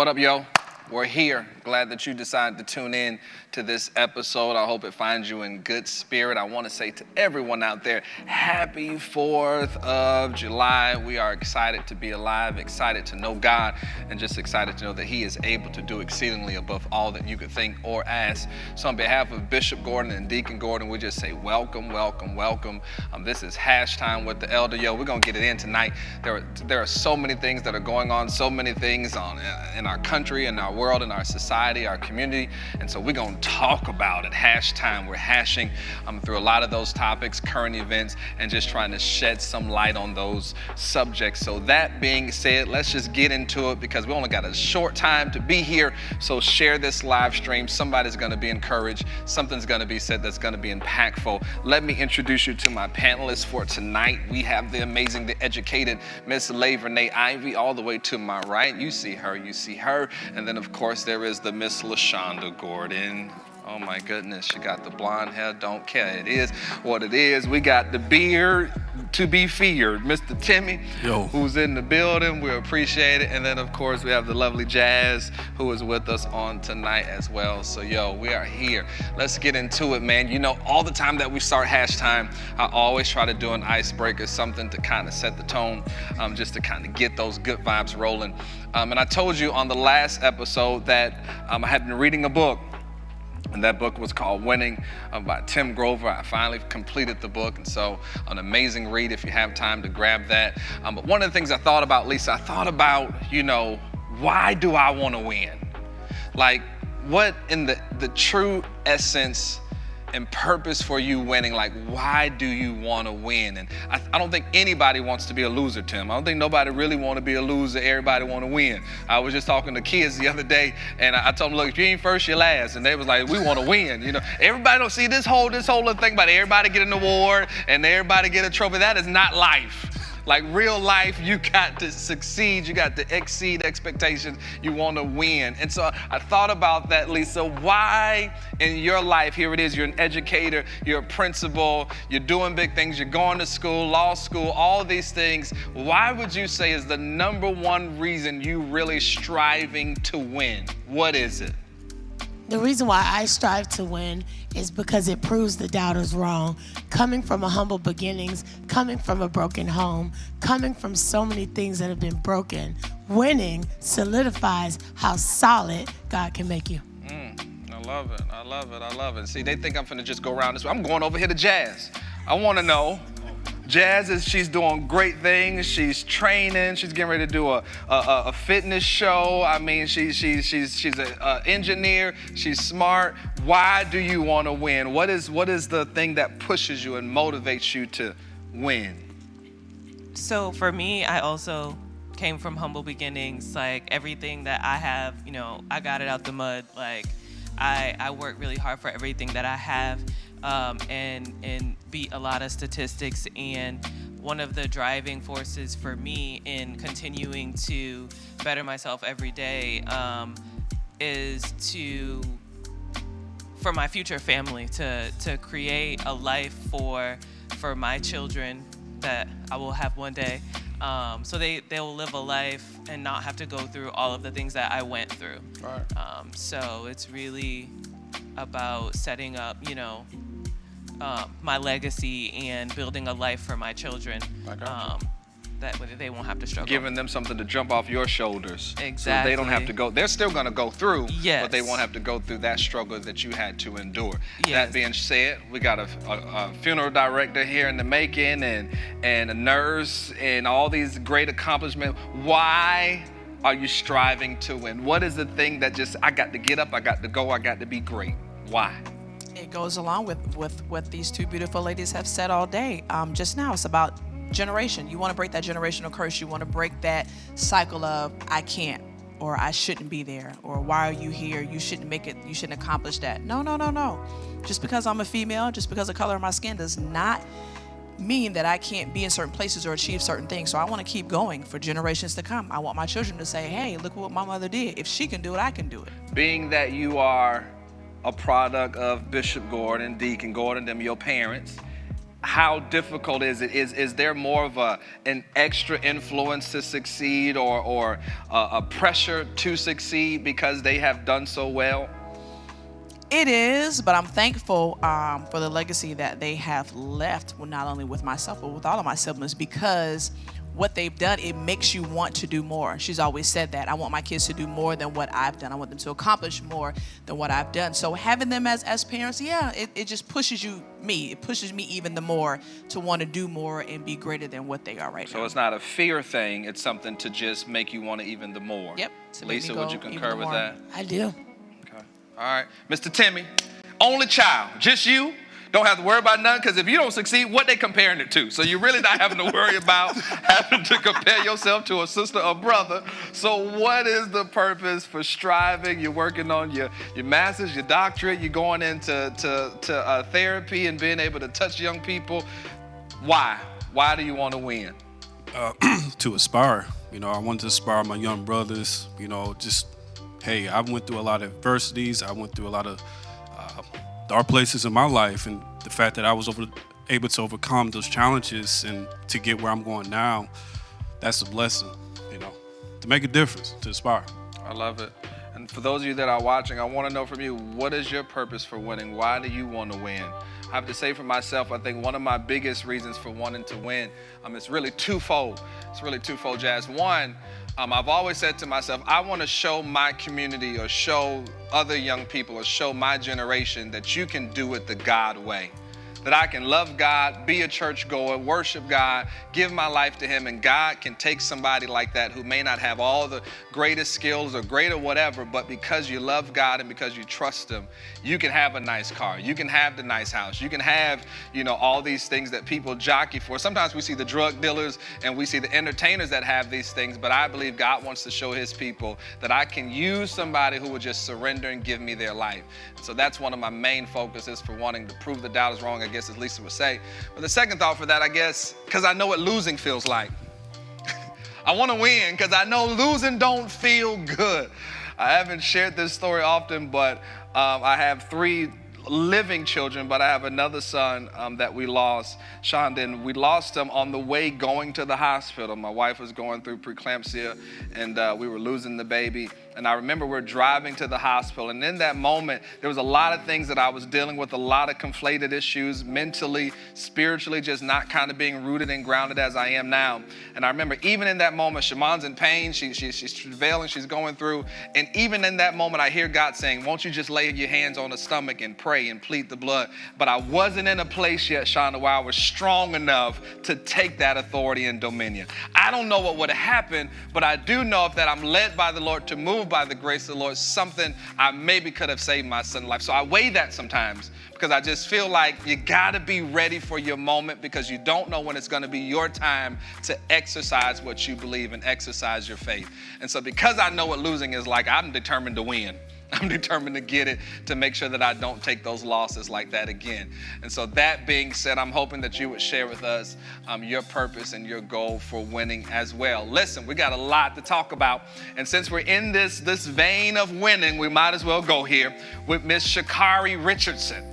What up, yo? We're here. Glad that you decided to tune in to this episode. I hope it finds you in good spirit. I want to say to everyone out there, happy 4th of July. We are excited to be alive, excited to know God, and just excited to know that He is able to do exceedingly above all that you could think or ask. So on behalf of Bishop Gordon and Deacon Gordon, we just say welcome, welcome, welcome. This is Hash Time with the Elder. Yo, we're going to get it in tonight. There are so many things that are going on, so many things in our country, in our world, in our society, our community, and so we're going to talk about it. Hash Time. We're hashing through a lot of those topics, current events, and just trying to shed some light on those subjects. So that being said, let's just get into it because we only got a short time to be here. So share this live stream. Somebody's going to be encouraged. Something's going to be said that's going to be impactful. Let me introduce you to my panelists for tonight. We have the amazing, the educated Miss Renee Ivy all the way to my right. You see her, and then of course there is the Miss LaShonda Gordon. Oh my goodness, she got the blonde hair, don't care. It is what it is. We got the beard to be feared, Mr. Timmy, who's in the building. We appreciate it. And then of course we have the lovely Jazz, who is with us on tonight as well. So yo, we are here. Let's get into it, man. You know, all the time that we start Hash Time, I always try to do an icebreaker, something to kind of set the tone, just to kind of get those good vibes rolling. And I told you on the last episode that I had been reading a book. And that book was called Winning by Tim Grover. I finally completed the book, and so an amazing read if you have time to grab that. But one of the things I thought about, Lisa, I thought about, you know, why do I want to win? Like, what in the true essence and purpose for you winning, like why do you want to win? And I don't think anybody wants to be a loser, Tim. I don't think nobody really want to be a loser. Everybody want to win. I was just talking to kids the other day, and I told them, look, if you ain't first, you're last. And they was like, we want to win. You know, everybody don't see this whole little thing about everybody get an award and everybody get a trophy. That is not life. Like real life, you got to succeed, you got to exceed expectations, you want to win. And so I thought about that, Lisa. Why in your life, here it is, you're an educator, you're a principal, you're doing big things, you're going to school, law school, all these things. Why would you say is the number one reason you really striving to win? What is it? The reason why I strive to win is because it proves the doubters wrong. Coming from a humble beginnings, coming from a broken home, coming from so many things that have been broken, winning solidifies how solid God can make you. I love it, I love it, I love it. See, they think I'm finna just go around this way. I'm going over here to Jazz. I wanna know, Jazz she's doing great things. She's training. She's getting ready to do a fitness show. I mean, she's an engineer. She's smart. Why do you want to win? What is the thing that pushes you and motivates you to win? So for me, I also came from humble beginnings. Like everything that I have, you know, I got it out the mud. Like I work really hard for everything that I have. And beat a lot of statistics, and one of the driving forces for me in continuing to better myself every day is for my future family, to create a life for my children that I will have one day, so they'll live a life and not have to go through all of the things that I went through. Right. So it's really about setting up, you know, my legacy and building a life for my children, that they won't have to struggle. Giving them something to jump off your shoulders. Exactly. So they don't have to go. They're still going to go through, yes, but they won't have to go through that struggle that you had to endure. Yes. That being said, we got a funeral director here in the making, and a nurse, and all these great accomplishments. Why are you striving to win? What is the thing that just, I got to get up, I got to go, I got to be great? Why? It goes along with what these two beautiful ladies have said all day. Just now, it's about generation. You want to break that generational curse. You want to break that cycle of I can't, or I shouldn't be there, or why are you here? You shouldn't make it. You shouldn't accomplish that. No. Just because I'm a female, just because the color of my skin does not mean that I can't be in certain places or achieve certain things. So I want to keep going for generations to come. I want my children to say, hey, look what my mother did. If she can do it, I can do it. Being that you are a product of Bishop Gordon, Deacon Gordon, them your parents, how difficult is it? Is there more of an extra influence to succeed or a pressure to succeed because they have done so well? It is, but I'm thankful for the legacy that they have left, well, not only with myself, but with all of my siblings, because what they've done, it makes you want to do more. She's always said that. I want my kids to do more than what I've done. I want them to accomplish more than what I've done. So having them as parents, yeah, it just pushes me. It pushes me even the more to want to do more and be greater than what they are right now. So it's not a fear thing. It's something to just make you want to even the more. Yep. Lisa, would you concur with that? I do. Okay. All right. Mr. Timmy, only child, just you. Don't have to worry about nothing, because if you don't succeed, what they comparing it to? So you're really not having to worry about having to compare yourself to a sister or brother. So what is the purpose for striving? You're working on your master's, your doctorate. You're going into therapy and being able to touch young people. Why? Why do you want to win? To aspire. I wanted to inspire my young brothers. Just, hey, I went through a lot of adversities. I went through a lot of dark places in my life, and the fact that I was able to overcome those challenges and to get where I'm going now, that's a blessing, to make a difference, to aspire. I love it. And for those of you that are watching, I want to know from you, what is your purpose for winning? Why do you want to win? I have to say for myself, I think one of my biggest reasons for wanting to win, it's really twofold. It's really twofold, Jazz. One, I've always said to myself, I want to show my community or show other young people or show my generation that you can do it the God way. That I can love God, be a churchgoer, worship God, give my life to Him, and God can take somebody like that who may not have all the greatest skills or greater whatever, but because you love God and because you trust Him, you can have a nice car, you can have the nice house, you can have, all these things that people jockey for. Sometimes we see the drug dealers and we see the entertainers that have these things, but I believe God wants to show His people that I can use somebody who will just surrender and give me their life. So that's one of my main focuses for wanting to prove the doubters wrong, I guess, as Lisa would say. But the second thought for that, I guess, because I know what losing feels like. I want to win because I know losing don't feel good. I haven't shared this story often, but I have 3 living children, but I have another son that we lost, Shondon. We lost him on the way going to the hospital. My wife was going through preeclampsia, and we were losing the baby. And I remember we're driving to the hospital, and in that moment, there was a lot of things that I was dealing with, a lot of conflated issues, mentally, spiritually, just not kind of being rooted and grounded as I am now. And I remember even in that moment, Shamon's in pain, she's travailing, she's going through, and even in that moment, I hear God saying, won't you just lay your hands on the stomach and pray and plead the blood? But I wasn't in a place yet, Shonda, where I was strong enough to take that authority and dominion. I don't know what would have happened, but I do know if that I'm led by the Lord to move by the grace of the Lord, something I maybe could have saved my son's life. So I weigh that sometimes because I just feel like you got to be ready for your moment because you don't know when it's going to be your time to exercise what you believe and exercise your faith. And so because I know what losing is like, I'm determined to win. I'm determined to get it, to make sure that I don't take those losses like that again. And so that being said, I'm hoping that you would share with us your purpose and your goal for winning as well. Listen, we got a lot to talk about. And since we're in this vein of winning, we might as well go here with Miss CarriRichardson.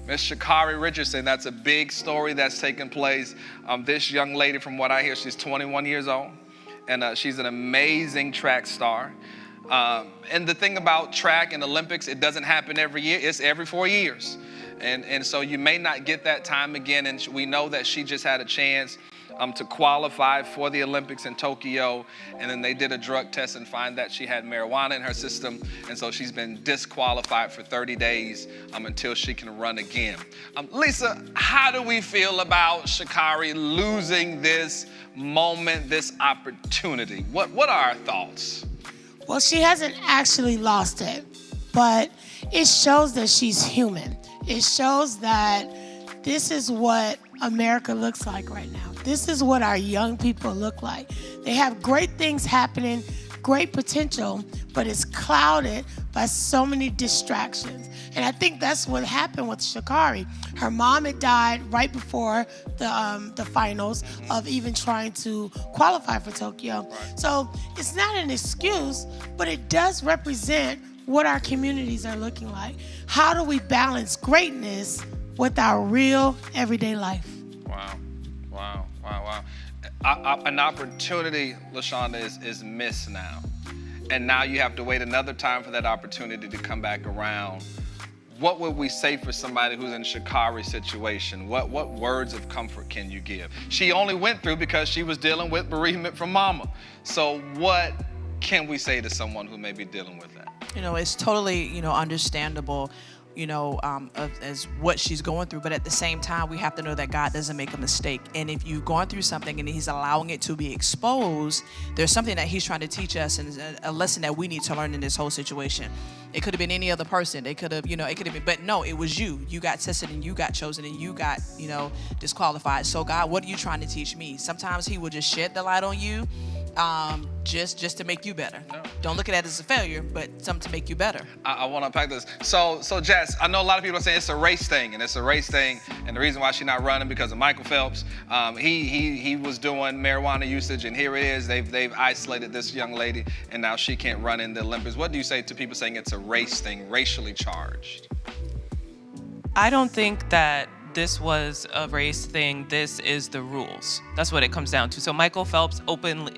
Miss CarriRichardson, that's a big story that's taken place. This young lady, from what I hear, she's 21 years old, and she's an amazing track star. And the thing about track and Olympics, it doesn't happen every year. It's every 4 years. And so you may not get that time again. And we know that she just had a chance to qualify for the Olympics in Tokyo. And then they did a drug test and find that she had marijuana in her system. And so she's been disqualified for 30 days until she can run again. Lisa, how do we feel about Sha'Carri losing this moment, this opportunity? What are our thoughts? Well, she hasn't actually lost it, but it shows that she's human. It shows that this is what America looks like right now. This is what our young people look like. They have great things happening, great potential, but it's clouded by so many distractions. And I think that's what happened with Sha'Carri. Her mom had died right before the finals of even trying to qualify for Tokyo. Right. So it's not an excuse, but it does represent what our communities are looking like. How do we balance greatness with our real everyday life? Wow. An opportunity, LaShonda, is missed now. And now you have to wait another time for that opportunity to come back around. What would we say for somebody who's in Sha'Carri's situation? What words of comfort can you give? She only went through because she was dealing with bereavement from mama. So what can we say to someone who may be dealing with that? It's totally, understandable, as what she's going through. But at the same time, we have to know that God doesn't make a mistake. And if you're going through something and he's allowing it to be exposed, there's something that he's trying to teach us, and a lesson that we need to learn in this whole situation. It could have been any other person. It could have, it could have been, but no, it was you. You got tested and you got chosen and you got, disqualified. So God, what are you trying to teach me? Sometimes he will just shed the light on you, just to make you better. Don't look at it as a failure, but something to make you better. I want to unpack this. So Jess, I know a lot of people are saying it's a race thing, and the reason why she's not running because of Michael Phelps. He was doing marijuana usage, and here it is. They've isolated this young lady, and now she can't run in the Olympics. What do you say to people saying it's a race thing, racially charged? I don't think that this was a race thing. This is the rules. That's what it comes down to. So Michael Phelps openly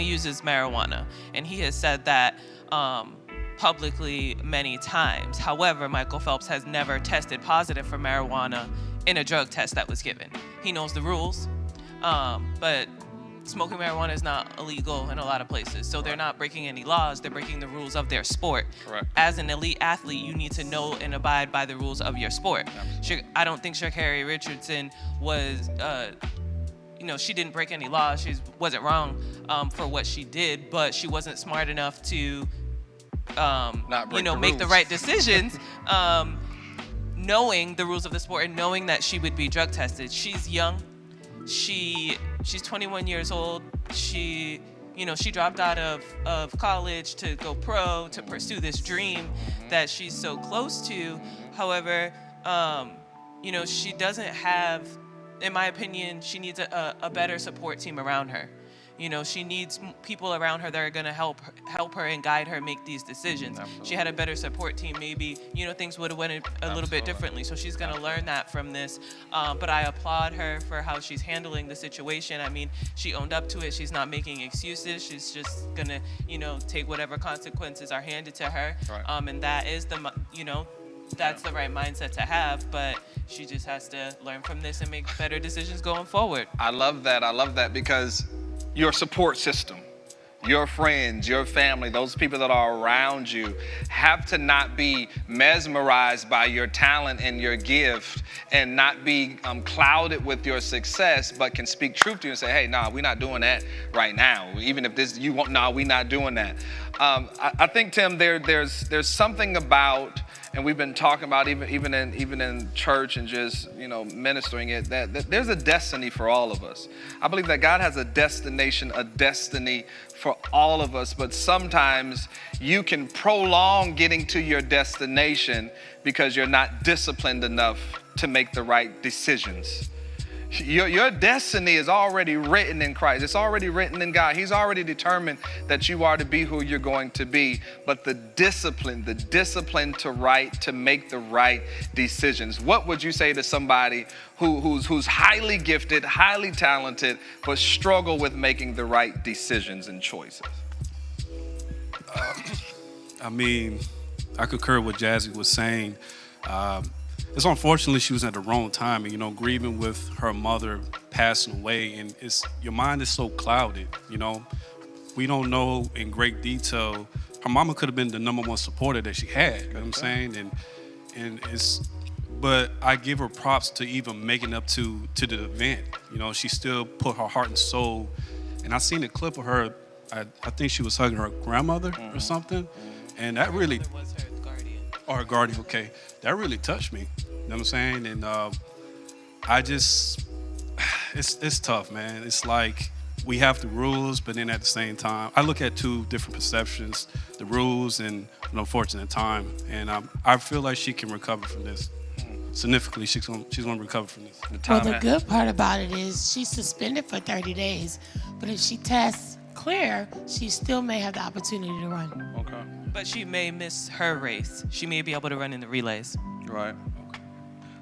uses marijuana, and he has said that publicly many times. However, Michael Phelps has never tested positive for marijuana in a drug test that was given. He knows the rules, but smoking marijuana is not illegal in a lot of places. So they're not breaking any laws. They're breaking the rules of their sport. Correct. As an elite athlete, you need to know and abide by the rules of your sport. I don't think CarriRichardson was, she didn't break any laws. She wasn't wrong for what she did, but she wasn't smart enough to, make the right decisions, knowing the rules of the sport and knowing that she would be drug tested. She's young. She's 21 years old. She dropped out of college to go pro, to pursue this dream that she's so close to. However, she doesn't have, in my opinion, she needs a better support team around her. She needs people around her that are going to help her and guide her make these decisions. Absolutely. She had a better support team, maybe, things would have went a little bit differently. So she's going to learn that from this. But I applaud her for how she's handling the situation. I mean, she owned up to it. She's not making excuses. She's just going to, take whatever consequences are handed to her. Right. And that is that's the right mindset to have, but she just has to learn from this and make better decisions going forward. I love that because your support system, your friends, your family, those people that are around you have to not be mesmerized by your talent and your gift and not be clouded with your success, but can speak truth to you and say, hey, we're not doing that right now. Even if we're not doing that. I think, Tim, there's something about, and we've been talking about even in church and just ministering it, that there's a destiny for all of us. I believe that God has a destination, a destiny for all of us, but sometimes you can prolong getting to your destination because you're not disciplined enough to make the right decisions. Your destiny is already written in Christ. It's already written in God. He's already determined that you are to be who you're going to be. But the discipline to make the right decisions. What would you say to somebody who's highly gifted, highly talented, but struggle with making the right decisions and choices? I concur with Jazzy was saying. It's unfortunately she was at the wrong time, and grieving with her mother passing away, and your mind is so clouded. We don't know in great detail. Her mama could have been the number one supporter that she had. You know what I'm saying? But I give her props to even making up to the event. She still put her heart and soul. And I seen a clip of her. I think she was hugging her grandmother or something, and that really. Was her guardian. Or her guardian, okay. That really touched me. You know what I'm saying? And it's tough, man. It's like we have the rules, but then at the same time, I look at two different perceptions, the rules and an unfortunate time. And I feel like she can recover from this. Significantly, she's going to recover from this. The good part about it is she's suspended for 30 days, but if she tests clear, she still may have the opportunity to run. Okay. But she may miss her race. She may be able to run in the relays. Right. Okay.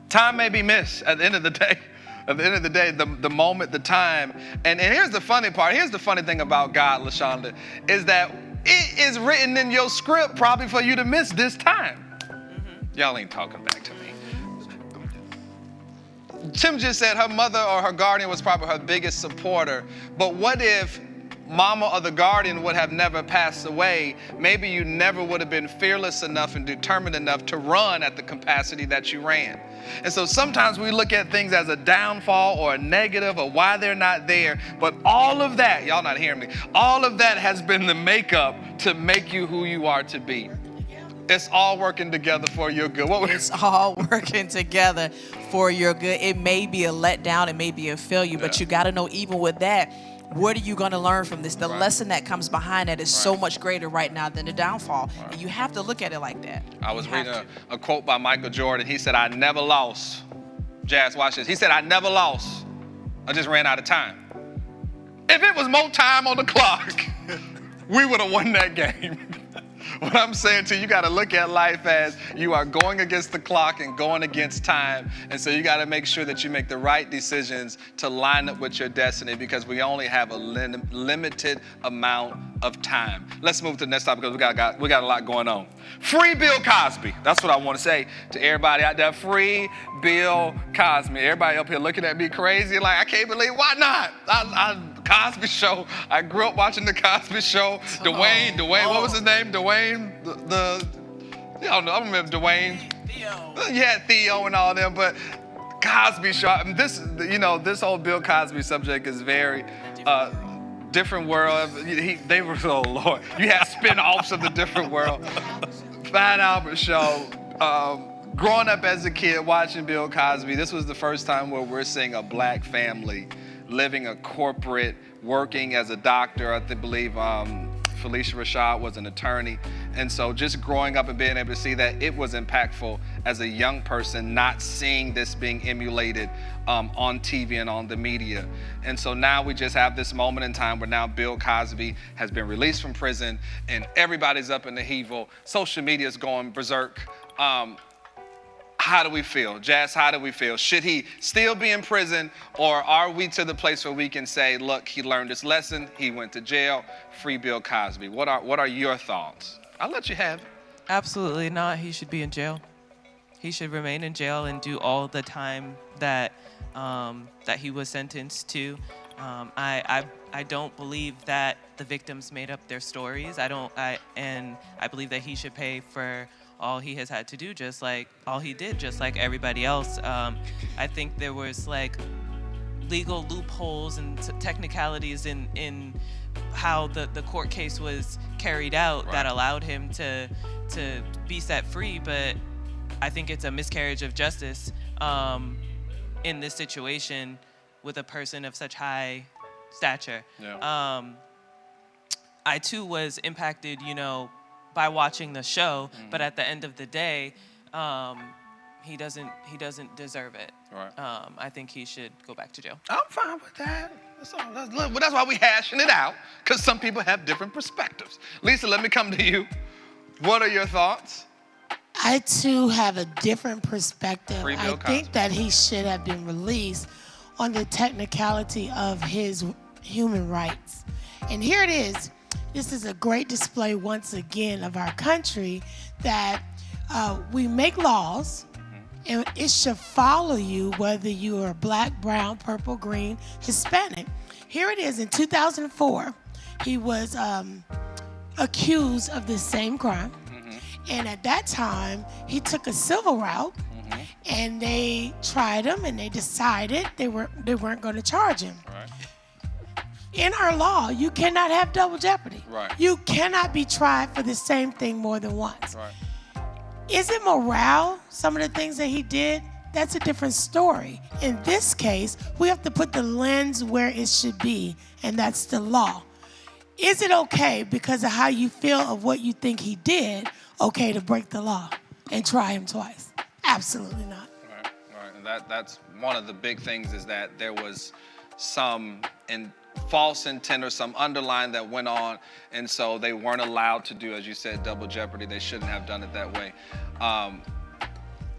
Time may be missed at the end of the day. At the end of the day, the moment, the time, and here's the funny part. Here's the funny thing about God, LaShonda, is that it is written in your script probably for you to miss this time. Y'all ain't talking back to me. Tim just said her mother or her guardian was probably her biggest supporter, but what if mama or the guardian would have never passed away? Maybe you never would have been fearless enough and determined enough to run at the capacity that you ran. And so sometimes we look at things as a downfall or a negative or why they're not there. But all of that, y'all not hearing me, all of that has been the makeup to make you who you are to be. It's all working together for your good. It's all working together for your good. It may be a letdown, it may be a failure, but you got to know even with that, what are you going to learn from this? The lesson that comes behind that is so much greater right now than the downfall. And you have to look at it like that. I was reading a quote by Michael Jordan. He said, I never lost. Jazz, watch this. He said, I never lost. I just ran out of time. If it was more time on the clock, we would have won that game. What I'm saying to you, you got to look at life as you are going against the clock and going against time. And so you got to make sure that you make the right decisions to line up with your destiny, because we only have a limited amount of time. Let's move to the next topic because we got a lot going on. Free Bill Cosby. That's what I want to say to everybody out there. Free Bill Cosby. Everybody up here looking at me crazy like, I can't believe, why not? Cosby Show. I grew up watching the Cosby Show. Dwayne, what was his name? Dwayne, I don't know. I remember Dwayne. Theo. Yeah, Theo and all them. But Cosby Show. I mean, this whole Bill Cosby subject is very different world. They were, oh Lord. You had spin-offs of the different world. Fat Albert Show. Growing up as a kid watching Bill Cosby, this was the first time where we're seeing a black family living a corporate, working as a doctor. I believe Felicia Rashad was an attorney. And so just growing up and being able to see that, it was impactful as a young person, not seeing this being emulated on TV and on the media. And so now we just have this moment in time where now Bill Cosby has been released from prison and everybody's up in the heavel. Social media is going berserk. How do we feel? Jazz, how do we feel? Should he still be in prison, or are we to the place where we can say, look, he learned his lesson, he went to jail, free Bill Cosby? What are your thoughts? I'll let you have it. Absolutely not. He should be in jail. He should remain in jail and do all the time that he was sentenced to. I don't believe that the victims made up their stories. And I believe that he should pay for all he has had to do, just like everybody else. I think there was like legal loopholes and technicalities in how the court case was carried out that allowed him to be set free. But I think it's a miscarriage of justice in this situation with a person of such high stature. Yeah. I too was impacted, by watching the show, but at the end of the day, he doesn't deserve it. Right. I think he should go back to jail. I'm fine with that. That's why we hashing it out, because some people have different perspectives. Lisa, let me come to you. What are your thoughts? I too have a different perspective. I think that he should have been released on the technicality of his human rights. And here it is. This is a great display once again of our country that we make laws and it should follow you whether you are black, brown, purple, green, Hispanic. Here it is in 2004. He was accused of the same crime. And at that time, he took a civil route and they tried him and they decided they weren't going to charge him. Right. In our law, you cannot have double jeopardy. Right. You cannot be tried for the same thing more than once. Right. Is it morale, some of the things that he did? That's a different story. In this case, we have to put the lens where it should be, and that's the law. Is it okay because of how you feel of what you think he did, okay to break the law and try him twice? Absolutely not. Right. And that's one of the big things, is that there was some false intent or some underlying that went on, and so they weren't allowed to do, as you said, double jeopardy. They shouldn't have done it that way.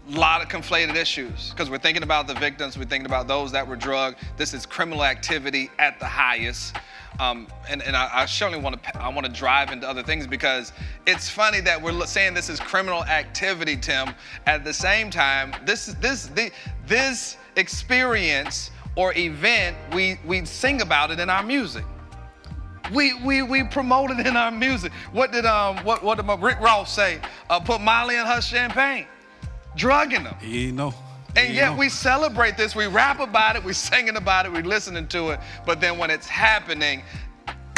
lot of conflated issues because we're thinking about the victims, we're thinking about those that were drugged. This is criminal activity at the highest. And I certainly want to drive into other things because it's funny that we're saying this is criminal activity, Tim. At the same time, this experience or event, we sing about it in our music. We promote it in our music. What did Rick Ross say? Put Molly in her champagne, drugging them. You know. And yet we celebrate this. We rap about it. We singing about it. We listening to it. But then when it's happening,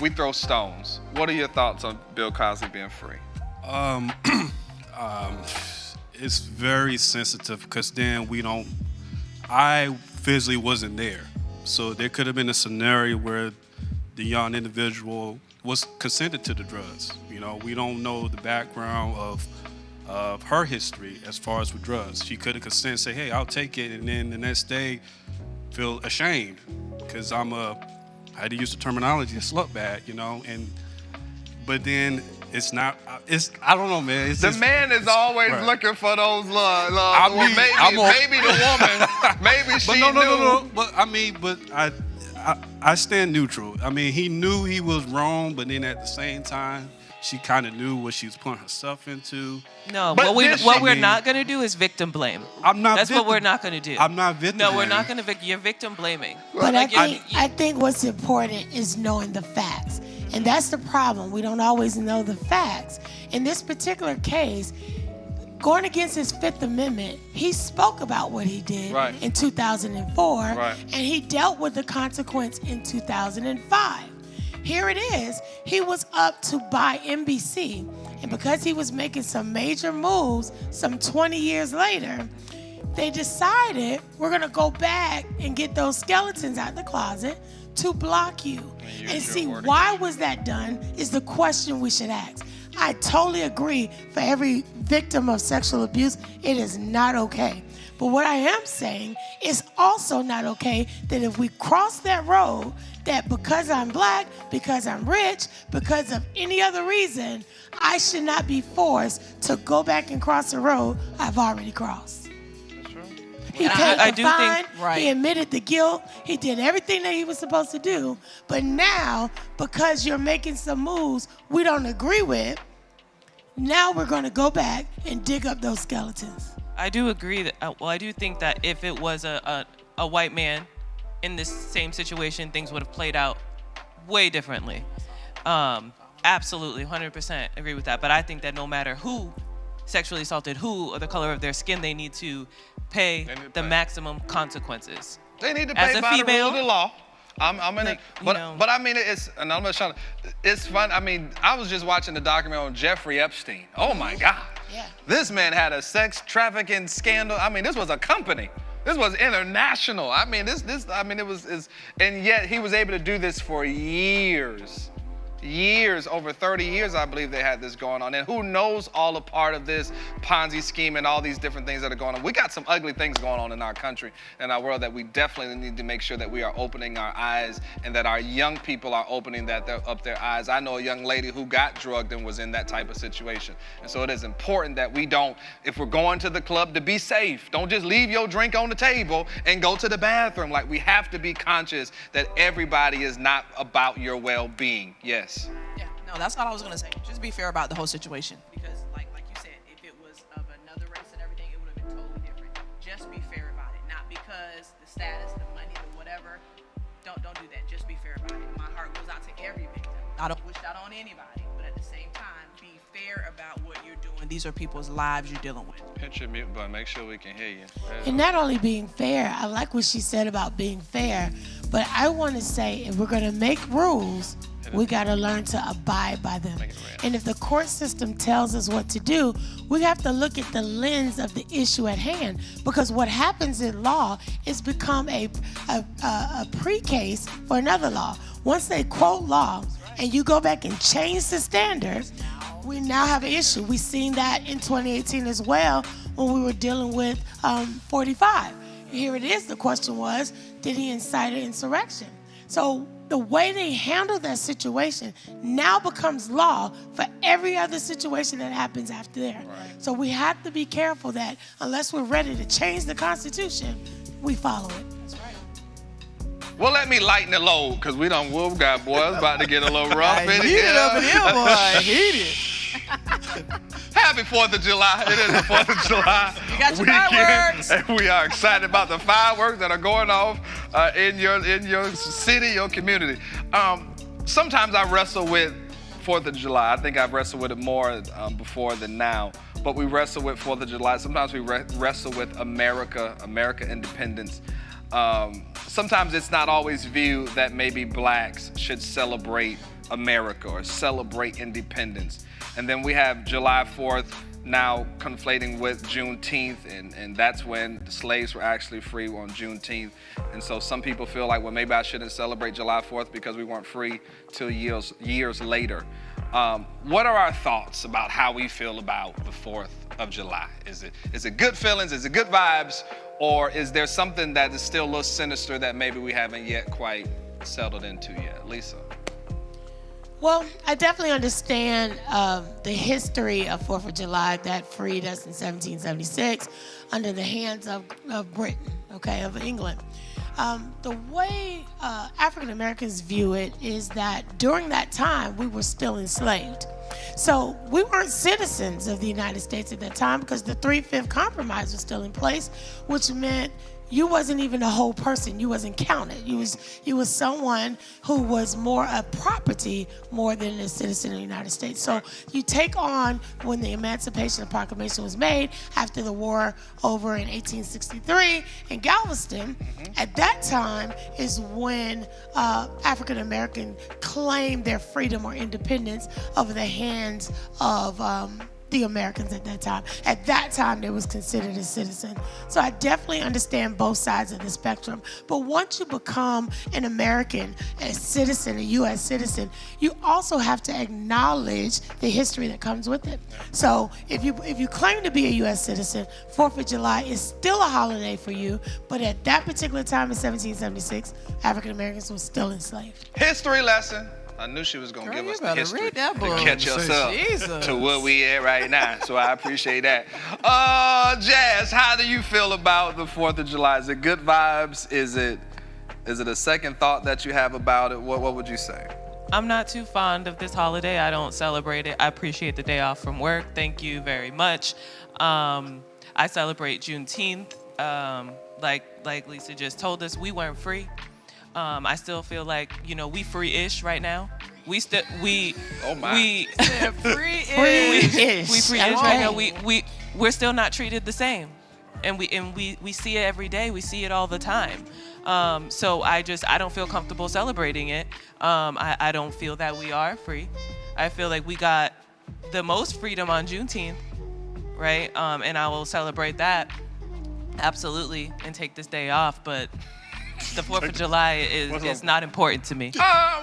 we throw stones. What are your thoughts on Bill Cosby being free? It's very sensitive because then I physically wasn't there. So there could have been a scenario where the young individual was consented to the drugs. You know, we don't know the background of her history as far as with drugs. She could have consented and say, hey, I'll take it, and then the next day feel ashamed because I had to use the terminology, a slut bag, you know, but then I don't know, man. It's man is always right. looking for those love. Maybe the woman, maybe she knew. No. But I stand neutral. I mean, he knew he was wrong, but then at the same time, she kind of knew what she was putting herself into. No, but what we're not going to do is victim blame. That's what we're not going to do. I'm not victim No, we're not going to you're victim blaming. But I think what's important is knowing the facts. And that's the problem. We don't always know the facts. In this particular case, going against his Fifth Amendment, he spoke about what he did in 2004, and he dealt with the consequence in 2005. Here it is. He was up to buy NBC, and because he was making some major moves some 20 years later, they decided we're going to go back and get those skeletons out the closet to block you. And see, why was that done is the question we should ask. I totally agree for every victim of sexual abuse, it is not okay. But what I am saying is also not okay that if we cross that road, that because I'm black, because I'm rich, because of any other reason, I should not be forced to go back and cross the road I've already crossed. That's right. He paid the fine, he admitted the guilt, he did everything that he was supposed to do, but now, because you're making some moves we don't agree with, now we're going to go back and dig up those skeletons. I do agree that, I do think that if it was a white man in this same situation, things would have played out way differently. Absolutely, 100% agree with that. But I think that no matter who sexually assaulted who or the color of their skin, they need to pay the maximum consequences. They need to pay by the rule of the law. I'm in it, but I mean it's. And I'm not trying to. It's fun. I mean, I was just watching the documentary on Jeffrey Epstein. Oh my God. Yeah. This man had a sex trafficking scandal. I mean, this was a company. This was international. I mean, it was, and yet he was able to do this for years. Over 30 years, I believe they had this going on. And who knows all a part of this Ponzi scheme and all these different things that are going on. We got some ugly things going on in our country and our world that we definitely need to make sure that we are opening our eyes and that our young people are opening up their eyes. I know a young lady who got drugged and was in that type of situation. And so it is important that we don't, if we're going to the club, to be safe. Don't just leave your drink on the table and go to the bathroom. Like, we have to be conscious that everybody is not about your well-being. Yes. Yeah, no, that's all I was gonna say. Just be fair about the whole situation, because like you said, if it was of another race and everything, it would have been totally different. Just be fair about it, not because the status, the money, the whatever. Don't do that. Just be fair about it. My heart goes out to every victim. I don't wish that on anybody, but at the same time, be fair about what you're doing. These are people's lives you're dealing with. Hit your mute button. Make sure we can hear you. And not only being fair, I like what she said about being fair, but I want to say if we're going to make rules, we got to learn to abide by them. And if the court system tells us what to do, we have to look at the lens of the issue at hand. Because what happens in law is become a pre-case for another law. Once they quote law and you go back and change the standards, we now have an issue. We've seen that in 2018 as well when we were dealing with 45. Here it is. The question was, did he incite an insurrection? So the way they handle that situation now becomes law for every other situation that happens after there. Right. So we have to be careful that unless we're ready to change the Constitution, we follow it. That's right. Well, let me lighten the load, because we done wolf got boy. It's about to get a little rough in Heat here. it up in here, boy. Heat it. Happy 4th of July. It is the 4th of July You got your weekend, fireworks. and we are excited about the fireworks that are going off in your city, your community. Sometimes I wrestle with 4th of July. I think I've wrestled with it more before than now. But we wrestle with 4th of July. Sometimes we wrestle with America independence. Sometimes it's not always viewed that maybe blacks should celebrate America or celebrate independence. And then we have July 4th now conflating with Juneteenth, and that's when the slaves were actually free on Juneteenth. And so some people feel like, well, maybe I shouldn't celebrate July 4th because we weren't free till years later. What are our thoughts about how we feel about the 4th of July? Is it good feelings? Is it good vibes? Or is there something that is still a little sinister that maybe we haven't yet quite settled into yet? Lisa? Well, I definitely understand the history of 4th of July that freed us in 1776 under the hands of Britain, okay, of England. The way African Americans view it is that during that time, we were still enslaved. So we weren't citizens of the United States at that time because the 3-5 compromise was still in place, which meant you wasn't even a whole person. You wasn't counted. You was someone who was more a property more than a citizen of the United States. So you take on when the Emancipation Proclamation was made after the war over in 1863 in Galveston. At that time is when African American claimed their freedom or independence over the hands of the Americans at that time. At that time, they was considered a citizen. So I definitely understand both sides of the spectrum. But once you become an American, a citizen, a U.S. citizen, you also have to acknowledge the history that comes with it. So if you claim to be a U.S. citizen, 4th of July is still a holiday for you, but at that particular time in 1776, African Americans were still enslaved. History lesson. I knew she was going to Girl, give us you the better history read that book. to catch us up Jesus. to where we at right now. So I appreciate that. Jazz, how do you feel about the 4th of July? Is it good vibes? Is it a second thought that you have about it? What would you say? I'm not too fond of this holiday. I don't celebrate it. I appreciate the day off from work. Thank you very much. I celebrate Juneteenth. Like Lisa just told us, we weren't free. I still feel like, we free-ish right now. We Oh my. Free-ish. right now. We're still not treated the same, and we see it every day. We see it all the time. So I don't feel comfortable celebrating it. I don't feel that we are free. I feel like we got the most freedom on Juneteenth, right? And I will celebrate that absolutely and take this day off, but the 4th of July is not important to me.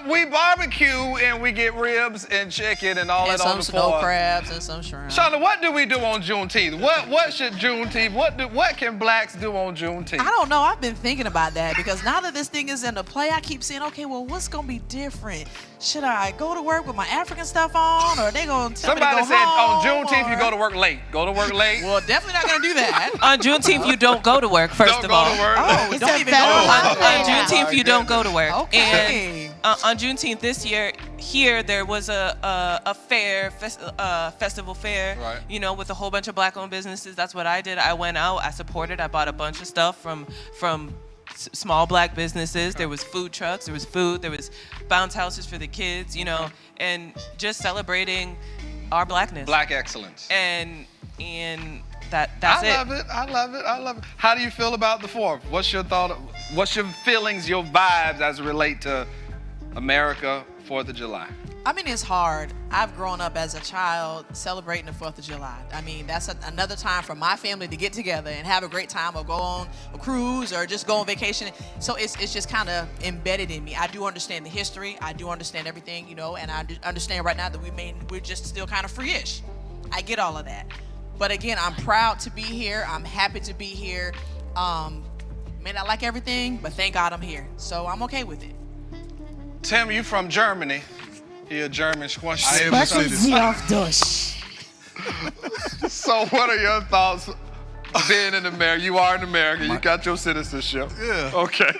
We barbecue and we get ribs and chicken and all And that on some the 4th. snow crabs and some shrimp. Shauna, what do we do on Juneteenth? What should Juneteenth? What can blacks do on Juneteenth? I don't know. I've been thinking about that because now that this thing is in the play, I keep saying, okay, well, what's gonna be different? Should I go to work with my African stuff on, or are they gonna tell Somebody me to go said home, on Juneteenth or- you go to work late. Go to work late. Well, definitely not gonna do that. On Juneteenth, you don't go to work, first Don't of go all. to work. Oh, It's don't a even federal go. holiday. On Juneteenth, you don't go to work. Okay. And on Juneteenth this year, here there was a fair, festival fair, Right. with a whole bunch of black-owned businesses. That's what I did. I went out, I supported, I bought a bunch of stuff from small black businesses. There was food trucks, there was food, there was bounce houses for the kids, and just celebrating our blackness. Black excellence. And that's it. I love it. How do you feel about the 4th? What's your thought? What's your feelings, your vibes as it relate to America, 4th of July? I mean, it's hard. I've grown up as a child celebrating the 4th of July. I mean, that's another time for my family to get together and have a great time or go on a cruise or just go on vacation. So it's just kind of embedded in me. I do understand the history. I do understand everything, and I do understand right now that we're just still kind of free-ish. I get all of that. But again, I'm proud to be here. I'm happy to be here. May not like everything, but thank God I'm here. So I'm okay with it. Tim, you from Germany. You're a German squash. Sprechen Sie auf Deutsch. So what are your thoughts being in America? You are in America. You got your citizenship. Yeah. Okay.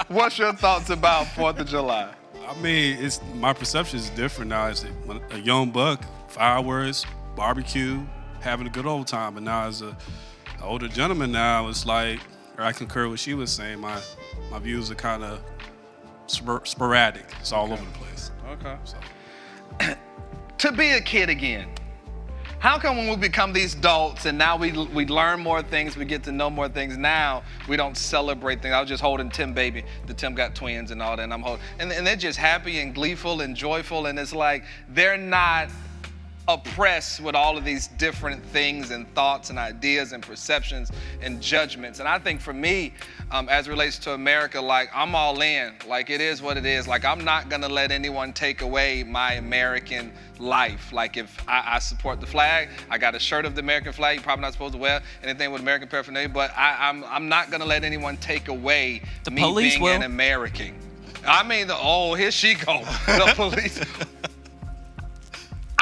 What's your thoughts about 4th of July? I mean, my perception is different now. As a young buck, fireworks, barbecue, having a good old time. And now as an older gentleman now, it's like, or I concur with what she was saying, my views are kind of sporadic. It's all over the place. Okay. So. To be a kid again, how come when we become these adults and now we learn more things, we get to know more things, now we don't celebrate things? I was just holding Tim baby. Tim got twins and all that, and I'm holding, and they're just happy and gleeful and joyful, and it's like they're not oppressed with all of these different things and thoughts and ideas and perceptions and judgments. And I think for me, as it relates to America, like I'm all in, like it is what it is. Like I'm not gonna let anyone take away my American life. Like if I support the flag, I got a shirt of the American flag. You're probably not supposed to wear anything with American paraphernalia, but I'm not gonna let anyone take away me being an American. I mean, here she go, the police.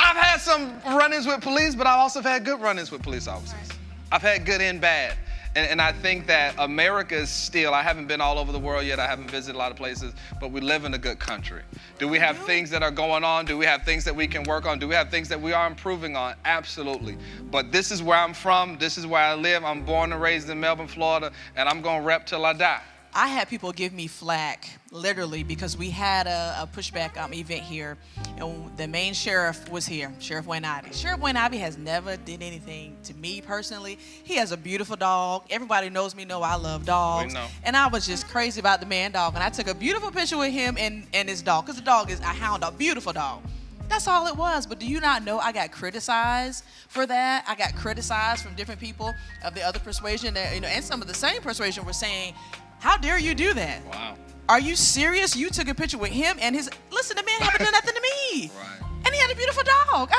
I've had some run-ins with police, but I've also had good run-ins with police officers. I've had good and bad. And I think that America is still, I haven't been all over the world yet, I haven't visited a lot of places, but we live in a good country. Do we have things that are going on? Do we have things that we can work on? Do we have things that we are improving on? Absolutely. But this is where I'm from, this is where I live. I'm born and raised in Melbourne, Florida, and I'm gonna rep till I die. I had people give me flack, literally, because we had a pushback event here, and the main sheriff was here, Sheriff Wayne Ivey. Sheriff Wayne Ivey has never did anything to me personally. He has a beautiful dog. Everybody knows me, know I love dogs. We know. And I was just crazy about the man dog, and I took a beautiful picture with him and his dog, because the dog is a hound dog, beautiful dog. That's all it was. But do you not know I got criticized for that? I got criticized from different people of the other persuasion, that, and some of the same persuasion were saying, how dare you do that? Wow. Are you serious? You took a picture with him and listen, the man haven't done nothing to me. Right. And he had a beautiful dog.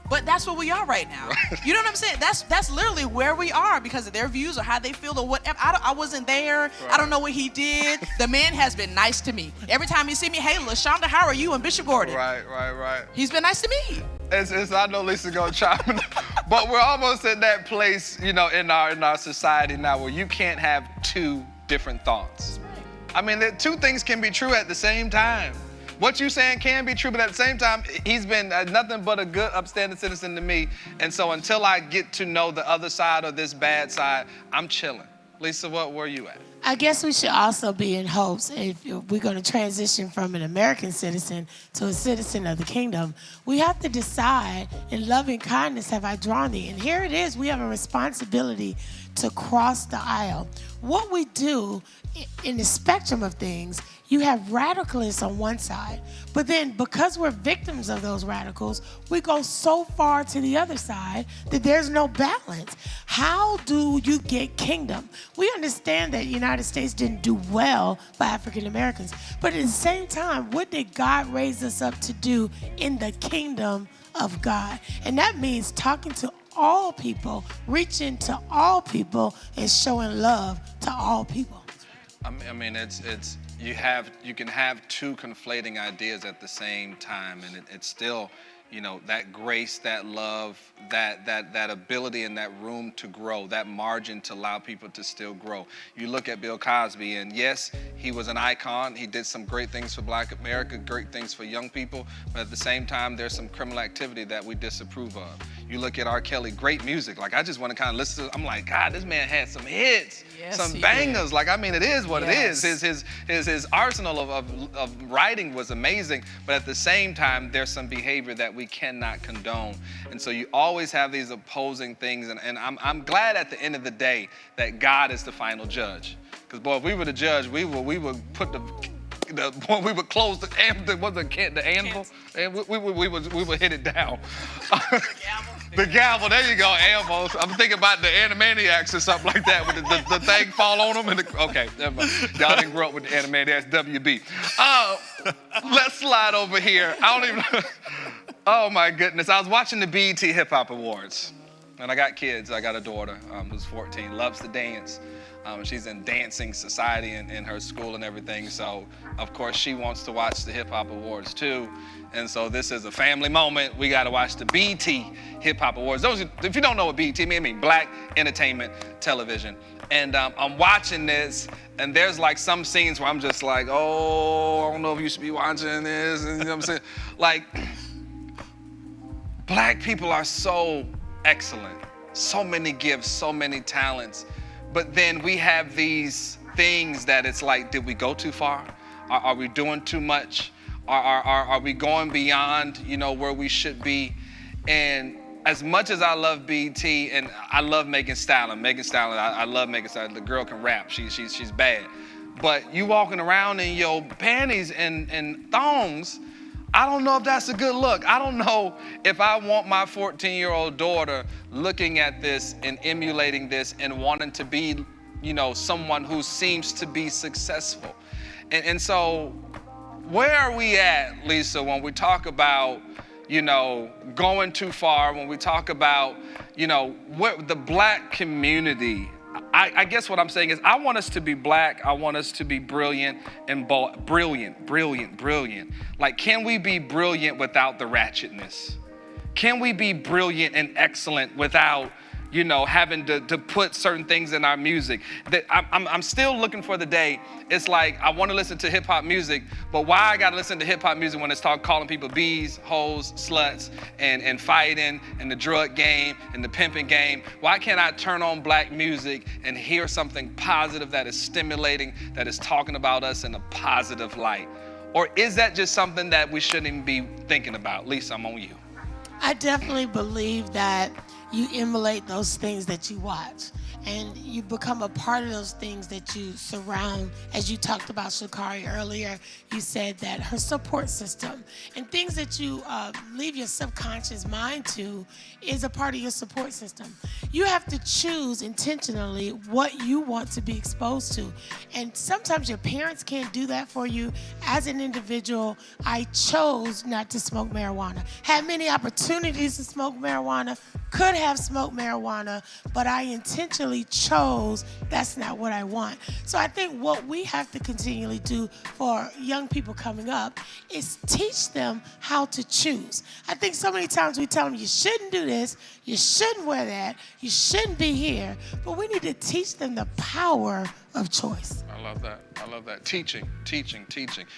But that's where we are right now. Right. You know what I'm saying? That's literally where we are because of their views or how they feel or whatever. I wasn't there. Right. I don't know what he did. The man has been nice to me. Every time he see me, hey, LaShonda, how are you? And Bishop Gordon. Right. He's been nice to me. I know Lisa's gonna chime in, but we're almost in that place, in our society now where you can't have two different thoughts. I mean, two things can be true at the same time. What you're saying can be true, but at the same time, he's been nothing but a good, upstanding citizen to me. And so until I get to know the other side or this bad side, I'm chilling. Lisa, where are you at? I guess we should also be in hopes if we're going to transition from an American citizen to a citizen of the kingdom. We have to decide, in loving kindness have I drawn thee. And here it is, we have a responsibility to cross the aisle. What we do in the spectrum of things, you have radicalists on one side, but then because we're victims of those radicals, we go so far to the other side that there's no balance. How do you get kingdom? We understand that the United States didn't do well by African Americans, but at the same time, what did God raise us up to do in the kingdom of God? And that means talking to all people, reaching to all people, and showing love to all people. I mean, it's you can have two conflating ideas at the same time, and it's still, that grace, that love, that ability and that room to grow, that margin to allow people to still grow. You look at Bill Cosby, and yes, he was an icon. He did some great things for Black America, great things for young people, but at the same time, there's some criminal activity that we disapprove of. You look at R. Kelly, great music. Like, I just want to kind of listen to, I'm like, God, this man had some hits, some bangers. Did. Like, I mean, it is what it is. His arsenal of writing was amazing, but at the same time, there's some behavior that we cannot condone. And so you always have these opposing things, and I'm glad at the end of the day that God is the final judge. Because, boy, if we were the judge, we would put we would close the anvil, and we would hit it down. The gavel, there you go, anvil. I'm thinking about the Animaniacs or something like that, with the thing fall on them. Okay, never mind. Y'all didn't grow up with the Animaniacs, WB. Let's slide over here. I don't even. Oh my goodness! I was watching the BET Hip Hop Awards, and I got kids. I got a daughter who's 14, loves to dance. She's in dancing society in her school and everything. So, of course, she wants to watch the Hip Hop Awards too. And so this is a family moment. We got to watch the BET Hip Hop Awards. If you don't know what BET means, I mean Black Entertainment Television. And I'm watching this, and there's like some scenes where I'm just like, oh, I don't know if you should be watching this. And you know what I'm saying? Like, Black people are so excellent. So many gifts, so many talents. But then we have these things that it's like, did we go too far? Are we doing too much? Are we going beyond, where we should be? And as much as I love BT and I love Megan Stallion, I love Megan Stallion. The girl can rap. She's bad. But you walking around in your panties and thongs, I don't know if that's a good look. I don't know if I want my 14-year-old daughter looking at this and emulating this and wanting to be, someone who seems to be successful. And so where are we at, Lisa, when we talk about, going too far, when we talk about, what the Black community, I guess what I'm saying is I want us to be Black. I want us to be brilliant and bold. Brilliant. Like, can we be brilliant without the ratchetness? Can we be brilliant and excellent without, having to put certain things in our music? That I'm still looking for the day. It's like I want to listen to hip hop music, but why I got to listen to hip hop music when it's calling people bees, hoes, sluts, and fighting, and the drug game, and the pimping game? Why can't I turn on Black music and hear something positive that is stimulating, that is talking about us in a positive light? Or is that just something that we shouldn't even be thinking about? Lisa, I'm on you. I definitely believe that you emulate those things that you watch, and you become a part of those things that you surround. As you talked about Sha'Carri earlier, you said that her support system and things that you leave your subconscious mind to is a part of your support system. You have to choose intentionally what you want to be exposed to. And sometimes your parents can't do that for you. As an individual, I chose not to smoke marijuana. Had many opportunities to smoke marijuana, could have smoked marijuana, but I intentionally chose that's not what I want. So I think what we have to continually do for young people coming up is teach them how to choose. I think so many times we tell them you shouldn't do this, you shouldn't wear that, you shouldn't be here, but we need to teach them the power of choice. I love that. Teaching.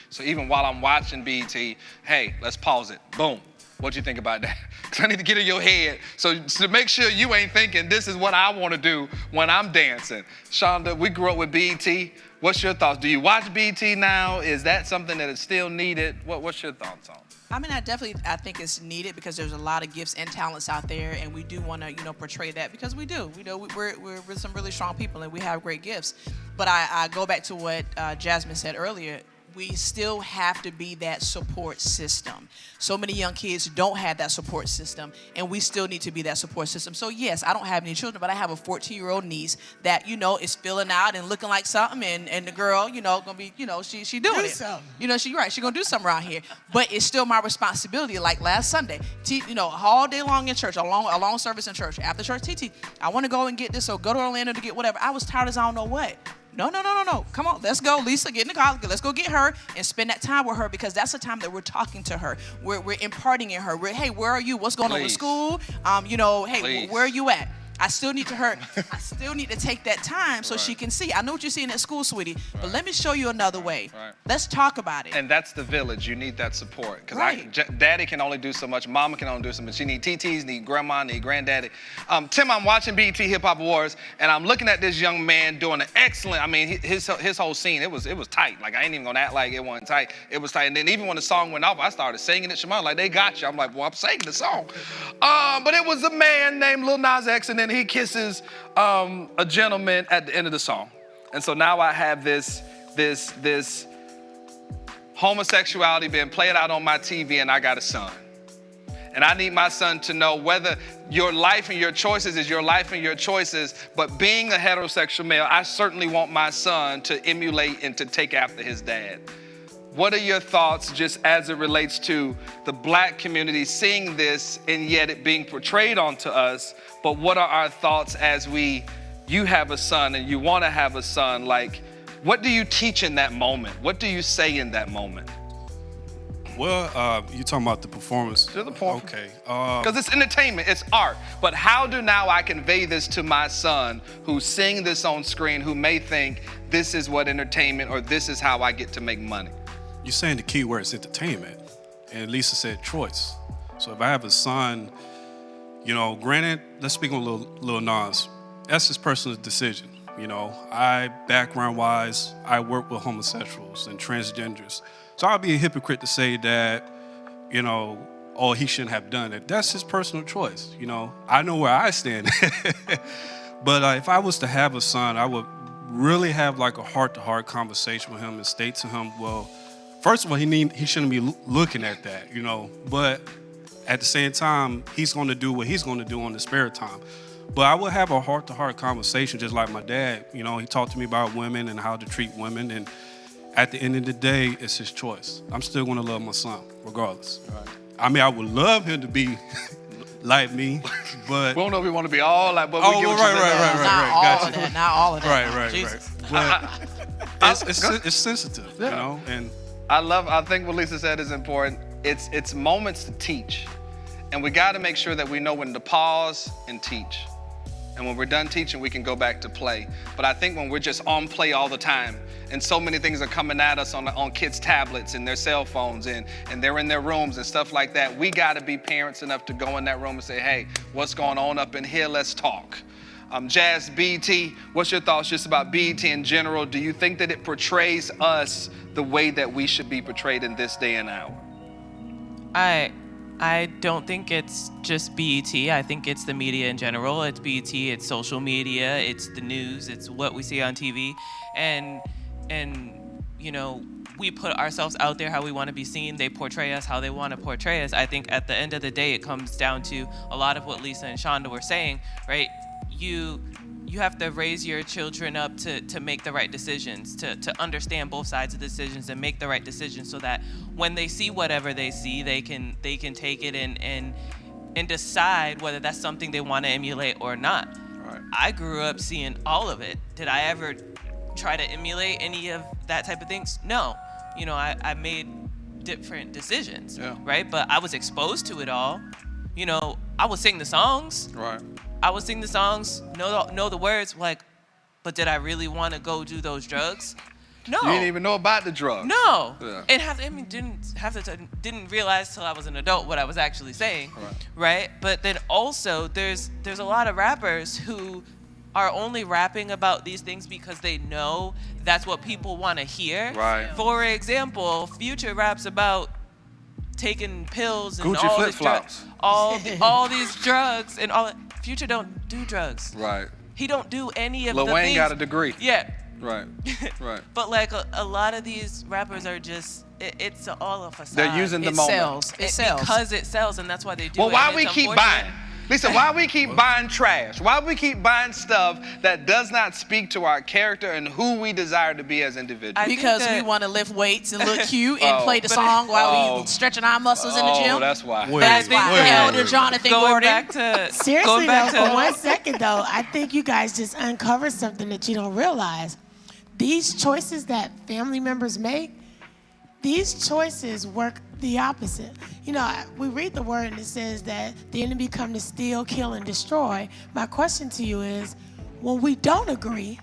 So even while I'm watching BET, hey, let's pause it. Boom. What you think about that? Because I need to get in your head so to make sure you ain't thinking this is what I want to do when I'm dancing. Shonda, we grew up with BET. What's your thoughts? Do you watch BET now? Is that something that is still needed? What's your thoughts on it? I mean, I think it's needed because there's a lot of gifts and talents out there, and we do want to, portray that because we do. We're some really strong people, and we have great gifts. But I go back to what Jasmine said earlier. We still have to be that support system. So many young kids don't have that support system, and we still need to be that support system. So yes, I don't have any children, but I have a 14-year-old niece that, is filling out and looking like something, and the girl, gonna be, she doing it. Something. She gonna do something around here. But it's still my responsibility. Like last Sunday, all day long in church, a long service in church. After church, I want to go and get this, or go to Orlando to get whatever. I was tired as I don't know what. No. Come on, let's go. Lisa, get in the car. Let's go get her and spend that time with her, because that's the time that we're talking to her. We're imparting in her. Hey, where are you? What's going on with school? Hey, Please. Where are you at? I still need to take that time so she can see. I know what you're seeing at school, sweetie, but let me show you another way. Right. Let's talk about it. And that's the village. You need that support. Because Right. Daddy can only do so much. Mama can only do so much. She need TTs, need grandma, need granddaddy. Tim, I'm watching BET Hip Hop Awards, and I'm looking at this young man doing an excellent, his whole scene, it was tight. Like, I ain't even gonna act like it wasn't tight. It was tight. And then even when the song went off, I started singing it. Shimon, like, they got you. I'm like, well, I'm singing the song. But it was a man named Lil Nas X, and then he kisses a gentleman at the end of the song. And so now I have this homosexuality being played out on my TV, and I got a son. And I need my son to know whether your life and your choices is your life and your choices, but being a heterosexual male, I certainly want my son to emulate and to take after his dad. What are your thoughts just as it relates to the Black community seeing this and yet it being portrayed onto us? But what are our thoughts as we you have a son and you want to have a son, like, what do you teach in that moment? What do you say in that moment? Well, you talking about the performance? To the point. Okay. Because it's entertainment, it's art. But how do now I convey this to my son who's seeing this on screen, who may think this is what entertainment or this is how I get to make money? You're saying the key word is entertainment, and Lisa said choice. So if I have a son, you know, granted, let's speak on Lil Nas. That's his personal decision. You know, background-wise, I work with homosexuals and transgenders. So I'd be a hypocrite to say that, you know, oh, he shouldn't have done it. That's his personal choice. You know, I know where I stand. But if I was to have a son, I would really have like a heart-to-heart conversation with him and state to him, well, first of all, he shouldn't be looking at that, you know. But at the same time, he's going to do what he's going to do on his spare time. But I would have a heart-to-heart conversation just like my dad. You know, he talked to me about women and how to treat women. And at the end of the day, it's his choice. I'm still going to love my son, regardless. Right. I mean, I would love him to be like me, but... We don't know if we want to be all like, but oh, we get what right. Not all Gotcha. of that, not all of that. Right. Jesus. But it's sensitive, you know? And I think what Lisa said is important. It's moments to teach. And we got to make sure that we know when to pause and teach. And when we're done teaching, we can go back to play. But I think when we're just on play all the time, and so many things are coming at us on kids' tablets and their cell phones, and they're in their rooms and stuff like that, we got to be parents enough to go in that room and say, hey, what's going on up in here? Let's talk. Jazz, BET, what's your thoughts just about BET in general? Do you think that it portrays us the way that we should be portrayed in this day and hour? I don't think it's just BET. I think it's the media in general. It's BET, it's social media, it's the news, it's what we see on TV. And you know, we put ourselves out there how we want to be seen. They portray us how they want to portray us. I think at the end of the day, it comes down to a lot of what Lisa and Shonda were saying, right? You have to raise your children up to make the right decisions, to understand both sides of decisions and make the right decisions so that when they see whatever they see, they can take it and decide whether that's something they want to emulate or not. Right. I grew up seeing all of it. Did I ever try to emulate any of that type of things? No. You know, I made different decisions, yeah. right? But I was exposed to it all. You know, I would sing the songs. Right. I would sing the songs, know the words, like, but did I really want to go do those drugs? No. You didn't even know about the drugs. No. Yeah. And didn't realize till I was an adult what I was actually saying, right? But then also there's a lot of rappers who are only rapping about these things because they know that's what people want to hear. Right. For example, Future raps about taking pills and Gucci all these flip-flops. all these drugs and all. Future don't do drugs. Right. He don't do any of Lil the Wayne things. got a degree. Yeah. Right. Right. But like a lot of these rappers are just, it's all a facade. They're using the It moment. sells. It sells. Because it sells, and that's why they do Well, it. why and we it's keep unfortunate. buying? Listen, why we keep buying trash? Why we keep buying stuff that does not speak to our character and who we desire to be as individuals? I think Because we that- want to lift weights and look cute and Oh. play the song while we stretching our muscles in the gym. Oh, that's why. That's why Elder wait. Jonathan Going Gordon. back to Seriously going back though, to for 1 second though, I think you guys just uncovered something that you don't realize. These choices that family members make, these choices work the opposite. You know, we read the word and it says that the enemy come to steal, kill, and destroy. My question to you is, when we don't agree,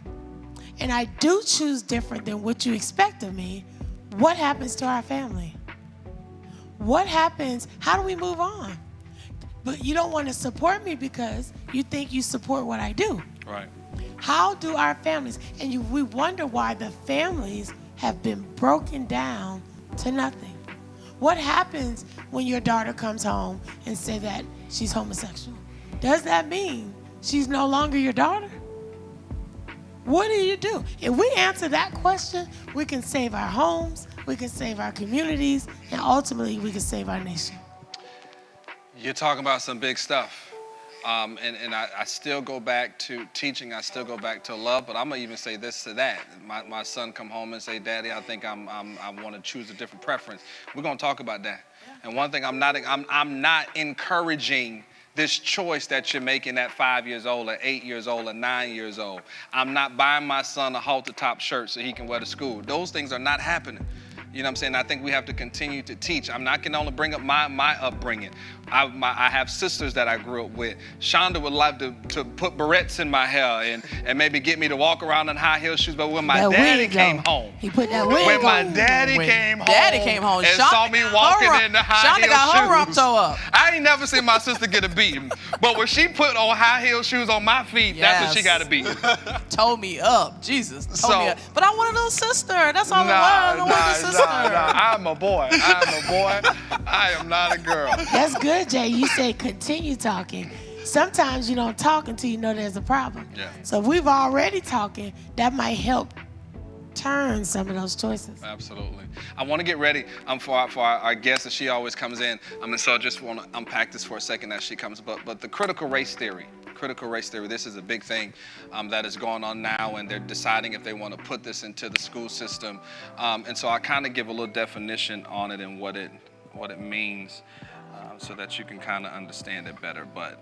and I do choose different than what you expect of me, what happens to our family? What happens? How do we move on? But you don't want to support me because you think you support what I do. Right. How do our families, and we wonder why the families have been broken down to nothing. What happens when your daughter comes home and says that she's homosexual? Does that mean she's no longer your daughter? What do you do? If we answer that question, we can save our homes, we can save our communities, and ultimately we can save our nation. You're talking about some big stuff. And I still go back to teaching. I still go back to love. But I'm gonna even say this to that. My son come home and say, "Daddy, I think I want to choose a different preference." We're gonna talk about that. And one thing I'm not encouraging this choice that you're making at 5 years old, or 8 years old, or 9 years old. I'm not buying my son a halter-top shirt so he can wear to school. Those things are not happening. You know what I'm saying? I think we have to continue to teach. I'm not going to only bring up my upbringing. I have sisters that I grew up with. Shonda would love to put barrettes in my hair and maybe get me to walk around in high heel shoes. But when my daddy came home, he put that wig when on. my daddy came home and Shonda saw me walking in the high heel shoes. Shonda got her rump toe up. I ain't never seen my sister get a beating. But when she put on high heel shoes on my feet, that's when she got a beating. Told me up, Jesus. Told me up. But I want a little sister. That's all I want. I want a sister. I'm a boy. I am not a girl. That's good, Jay. You say continue talking. Sometimes you don't talk until you know there's a problem. Yeah. So if we've already talking, that might help turn some of those choices. Absolutely. I want to get ready for our guest as she always comes in. So I just want to unpack this for a second as she comes. But the critical race theory, this is a big thing that is going on now, and they're deciding if they want to put this into the school system. And so I kind of give a little definition on it and what it means so that you can kind of understand it better. But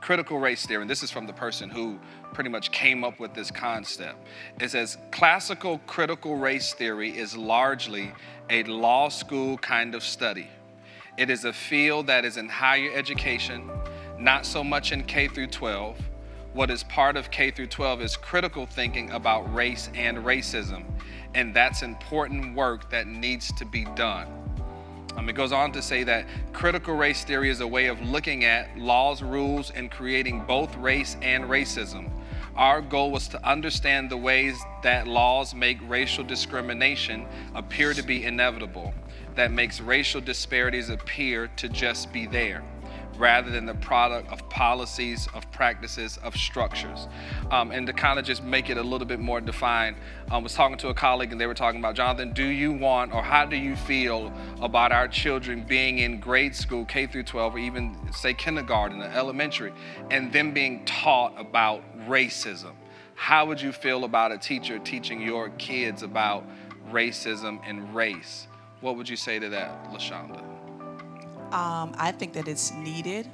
critical race theory, and this is from the person who pretty much came up with this concept. It says, classical critical race theory is largely a law school kind of study. It is a field that is in higher education, not so much in K through 12. What is part of K through 12 is critical thinking about race and racism, and that's important work that needs to be done. It goes on to say that critical race theory is a way of looking at laws, rules, and creating both race and racism. Our goal was to understand the ways that laws make racial discrimination appear to be inevitable, that makes racial disparities appear to just be there, rather than the product of policies, of practices, of structures. And to kind of just make it a little bit more defined, I was talking to a colleague and they were talking about, Jonathan, do you want, or how do you feel about our children being in grade school, K through 12, or even say kindergarten or elementary, and them being taught about racism? How would you feel about a teacher teaching your kids about racism and race? What would you say to that, LaShonda? I think that it's needed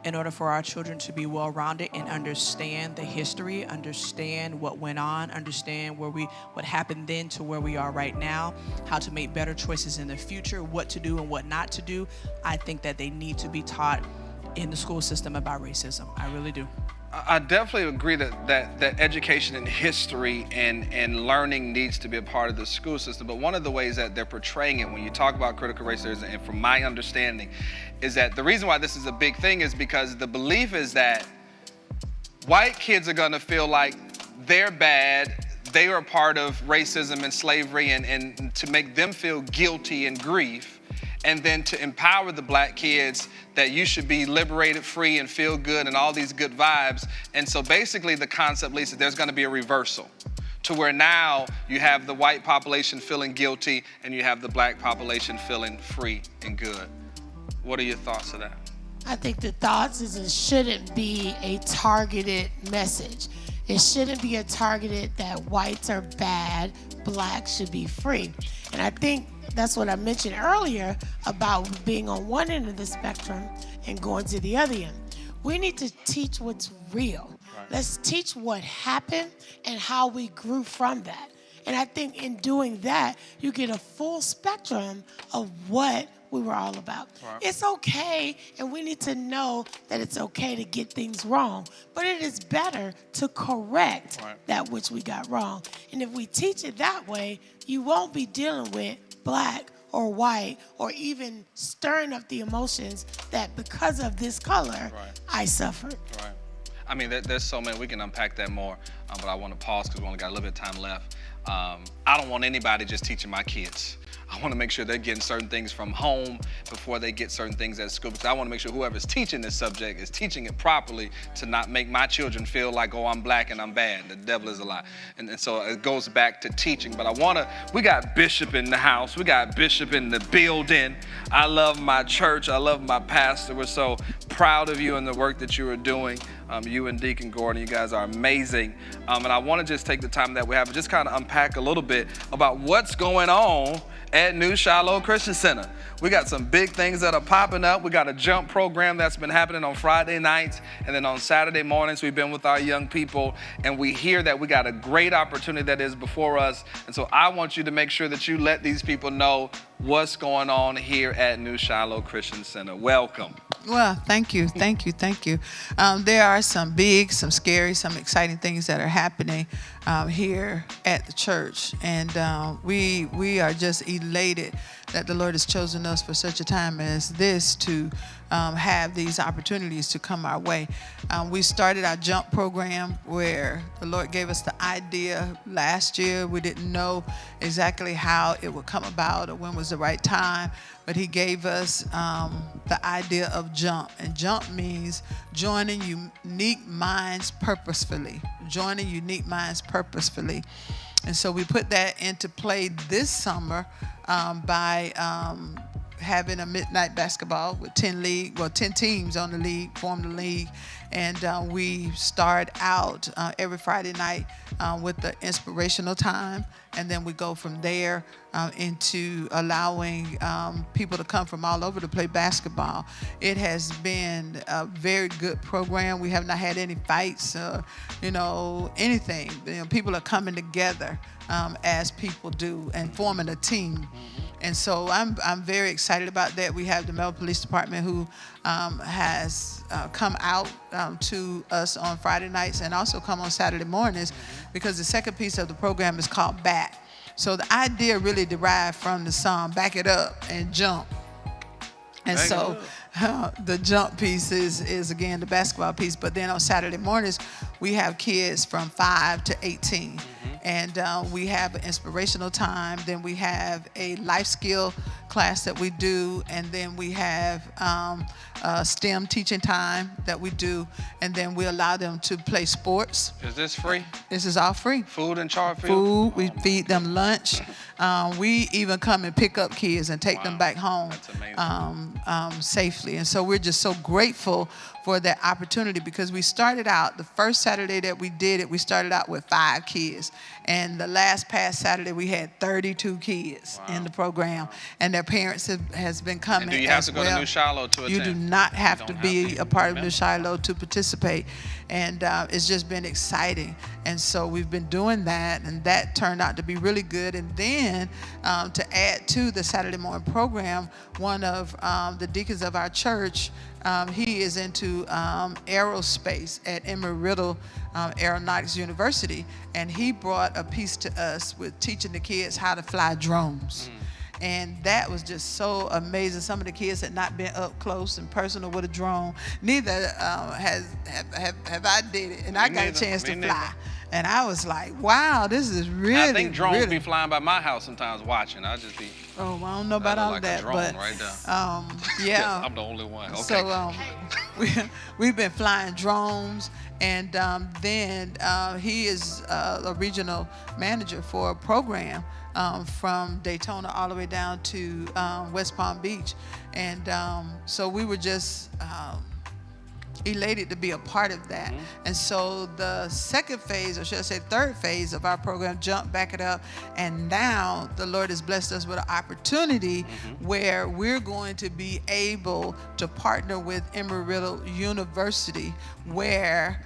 in order for our children to be well-rounded and understand the history, understand what went on, understand what happened then to where we are right now, how to make better choices in the future, what to do and what not to do. I think that they need to be taught in the school system about racism. I really do. I definitely agree that education and history and learning needs to be a part of the school system. But one of the ways that they're portraying it when you talk about critical race theory, and from my understanding, is that the reason why this is a big thing is because the belief is that white kids are going to feel like they're bad, they are a part of racism and slavery, and to make them feel guilty and grief. And then to empower the black kids that you should be liberated, free, and feel good, and all these good vibes. And so basically the concept, Lisa, there's gonna be a reversal to where now you have the white population feeling guilty and you have the black population feeling free and good. What are your thoughts of that? I think the thoughts is it shouldn't be a targeted message. It shouldn't be a targeted that whites are bad, blacks should be free. And I think that's what I mentioned earlier about being on one end of the spectrum and going to the other end. We need to teach what's real. Right. Let's teach what happened and how we grew from that. And I think in doing that, you get a full spectrum of what we were all about. Right. It's okay, and we need to know that it's okay to get things wrong, but it is better to correct that which we got wrong. And if we teach it that way, you won't be dealing with black or white or even stirring up the emotions that because of this color, I suffered. Right. I mean, there's so many, we can unpack that more, but I want to pause because we only got a little bit of time left. I don't want anybody just teaching my kids. I want to make sure they're getting certain things from home before they get certain things at school, because I want to make sure whoever's teaching this subject is teaching it properly to not make my children feel like, oh, I'm black and I'm bad. The devil is a lie. And so it goes back to teaching. But we got Bishop in the house. We got Bishop in the building. I love my church. I love my pastor. We're so proud of you and the work that you are doing. You and Deacon Gordon, you guys are amazing. And I want to just take the time that we have and just kind of unpack a little bit about what's going on at New Shiloh Christian Center. We got some big things that are popping up. We got a jump program that's been happening on Friday nights, and then on Saturday mornings we've been with our young people, and we hear that we got a great opportunity that is before us. And so I want you to make sure that you let these people know what's going on here at New Shiloh Christian Center. Welcome. Well, thank you. There are some big, some scary, some exciting things that are happening here at the church, and we are just elated that the Lord has chosen us for such a time as this to have these opportunities to come our way. We started our jump program where the Lord gave us the idea last year. We didn't know exactly how it would come about or when was the right time, but He gave us the idea of jump. And jump means joining unique minds purposefully. Joining unique minds purposefully. And so we put that into play this summer by having a midnight basketball with 10 teams on the league, form the league. And we start out every Friday night with the inspirational time. And then we go from there into allowing people to come from all over to play basketball. It has been a very good program. We have not had any fights, anything. People are coming together as people do and forming a team. And so I'm very excited about that. We have the Melbourne Police Department who has come out to us on Friday nights and also come on Saturday mornings, because the second piece of the program is called Back. So the idea really derived from the song Back It Up and Jump. And so the jump piece is again the basketball piece. But then on Saturday mornings, we have kids from 5 to 18. And we have an inspirational time. Then we have a life skill class that we do. And then we have STEM teaching time that we do. And then we allow them to play sports. Is this free? This is all free. Food and charge for Food, we feed them lunch. We even come and pick up kids and take them back home safely. And so we're just so grateful for that opportunity, because we started out, the first Saturday that we did it, we started out with 5 kids. And the past Saturday, we had 32 kids in the program. And their parents has been coming. And do you have to go to New Shiloh to attend? You do not have to be a part of New Shiloh to participate. And it's just been exciting. And so we've been doing that, and that turned out to be really good. And then to add to the Saturday morning program, one of the deacons of our church, he is into aerospace at Embry-Riddle Aeronautics University, and he brought a piece to us with teaching the kids how to fly drones. And that was just so amazing. Some of the kids had not been up close and personal with a drone. Neither have I did it, and I got a chance to fly. And I was like, wow, this is really, I think drones be flying by my house sometimes watching. I'll just be. Oh, I don't know about all like that, a drone but right there. yeah. I'm the only one. Okay. So we've been flying drones, and then he is a regional manager for a program from Daytona all the way down to West Palm Beach. And so we were just elated to be a part of that. And so the second phase, or should I say third phase of our program, Jump, Back It Up, and now the Lord has blessed us with an opportunity where we're going to be able to partner with Embry-Riddle University, where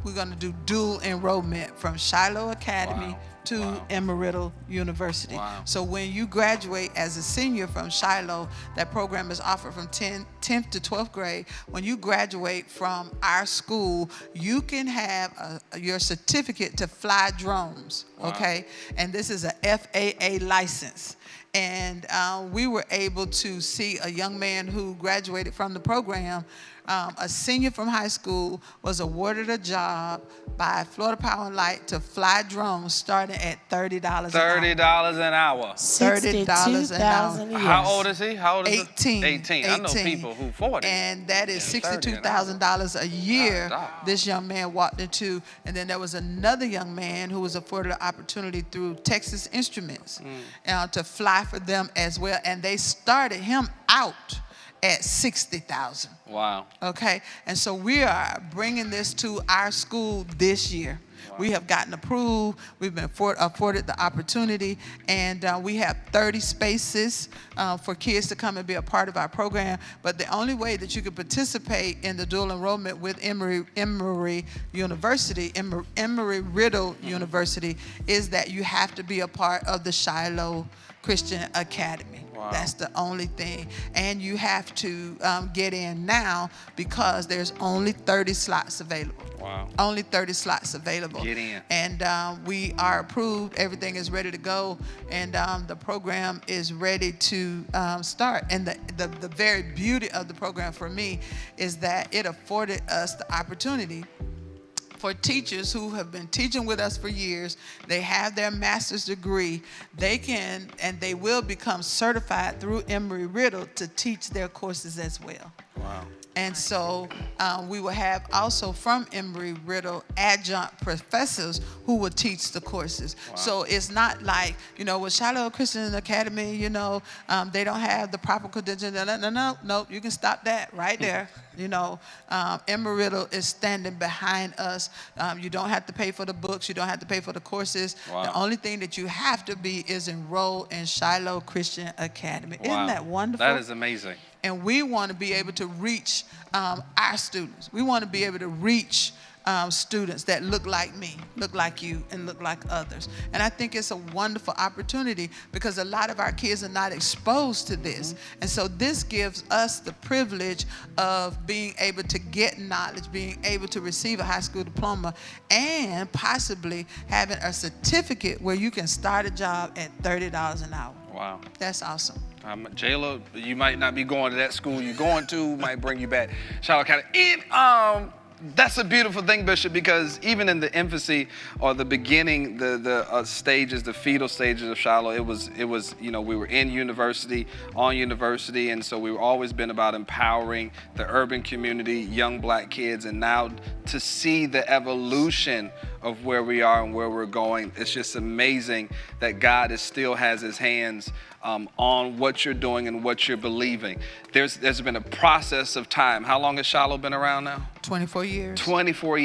we're going to do dual enrollment from Shiloh Academy to Embry-Riddle University. So when you graduate as a senior from Shiloh, that program is offered from 10th to 12th grade. When you graduate from our school, you can have your certificate to fly drones, okay? And this is a FAA license. And we were able to see a young man who graduated from the program, a senior from high school, was awarded a job by Florida Power and Light to fly drones starting at $30 an hour. $30 an hour. $30 an hour. How old is he? How old is 18. he? 18. I know people who 40. And that is $62,000 a year this young man walked into. And then there was another young man who was afforded an opportunity through Texas Instruments to fly for them as well. And they started him out at 60,000. Wow. Okay, and so we are bringing this to our school this year. Wow. We have gotten approved. We've been afforded the opportunity, and we have 30 spaces for kids to come and be a part of our program. But the only way that you can participate in the dual enrollment with Emory University, Embry-Riddle University, is that you have to be a part of the Shiloh Christian Academy. Wow. That's the only thing. And you have to get in now because there's only 30 slots available. Wow. Only 30 slots available. Get in. And we are approved. Everything is ready to go. And the program is ready to start. And the very beauty of the program for me is that it afforded us the opportunity for teachers who have been teaching with us for years. They have their master's degree. They can and they will become certified through Embry-Riddle to teach their courses as well. Wow. And so we will have also from Embry-Riddle adjunct professors who will teach the courses. Wow. So it's not like, with Shiloh Christian Academy, they don't have the proper credentials. No, you can stop that right there. Embry-Riddle is standing behind us. You don't have to pay for the books. You don't have to pay for the courses. Wow. The only thing that you have to be is enrolled in Shiloh Christian Academy. Wow. Isn't that wonderful? That is amazing. And we want to be able to reach our students. We want to be able to reach students that look like me, look like you, and look like others. And I think it's a wonderful opportunity because a lot of our kids are not exposed to this. Mm-hmm. And so this gives us the privilege of being able to get knowledge, being able to receive a high school diploma, and possibly having a certificate where you can start a job at $30 an hour. Wow. That's awesome. Jayla, you might not be going to that school you're going to, might bring you back. Shiloh County. That's a beautiful thing, Bishop, because even in the infancy or the beginning, the stages, the fetal stages of Shiloh, it was we were in university, on university, and so we've always been about empowering the urban community, young black kids, and now to see the evolution of where we are and where we're going, it's just amazing that God still has his hands on what you're doing and what you're believing. There's been a process of time. How long has Shiloh been around now? 24 years. 24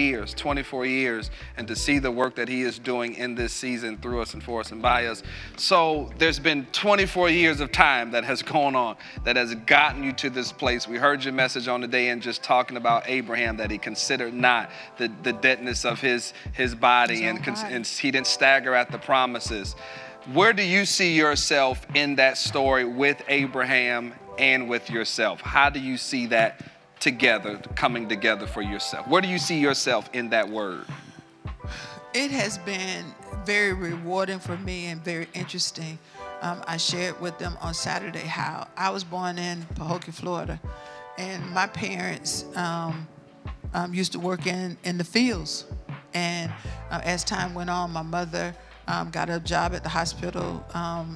years. And to see the work that he is doing in this season through us and for us and by us. So there's been 24 years of time that has gone on, that has gotten you to this place. We heard your message on the day and just talking about Abraham, that he considered not the deadness of his body, and he didn't stagger at the promises. Where do you see yourself in that story with Abraham and with yourself? How do you see that together, coming together for yourself? Where do you see yourself in that word? It has been very rewarding for me and very interesting. I shared with them on Saturday how I was born in Pahokee, Florida, and my parents used to work in the fields. And as time went on, my mother got a job at the hospital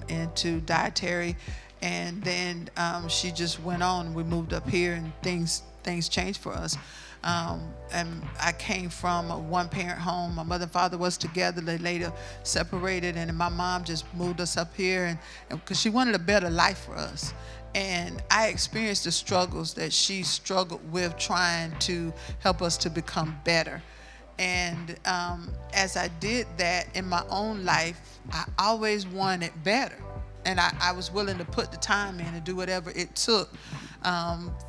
into dietary, and then she just went on. We moved up here, and things changed for us. And I came from a one-parent home. My mother and father was together. They later separated, and my mom just moved us up here, and because she wanted a better life for us. And I experienced the struggles that she struggled with trying to help us to become better. And as I did that in my own life, I always wanted better. And I was willing to put the time in and do whatever it took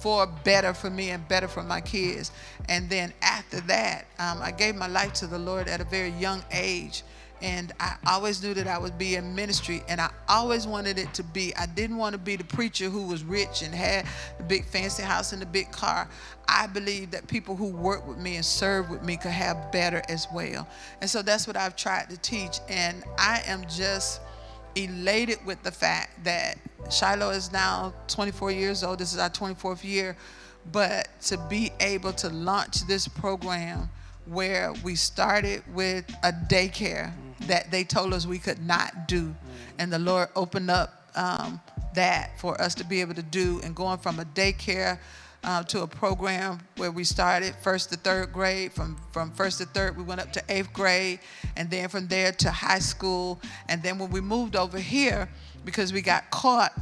for better for me and better for my kids. And then after that, I gave my life to the Lord at a very young age. And I always knew that I would be in ministry, and I always wanted it to be, I didn't want to be the preacher who was rich and had the big fancy house and the big car. I believe that people who work with me and serve with me could have better as well. And so that's what I've tried to teach. And I am just elated with the fact that Shiloh is now 24 years old. This is our 24th year. But to be able to launch this program where we started with a daycare that they told us we could not do. And the Lord opened up that for us to be able to do, and going from a daycare to a program where we started first to third grade. From first to third, we went up to 8th grade, and then from there to high school. And then when we moved over here, because we got caught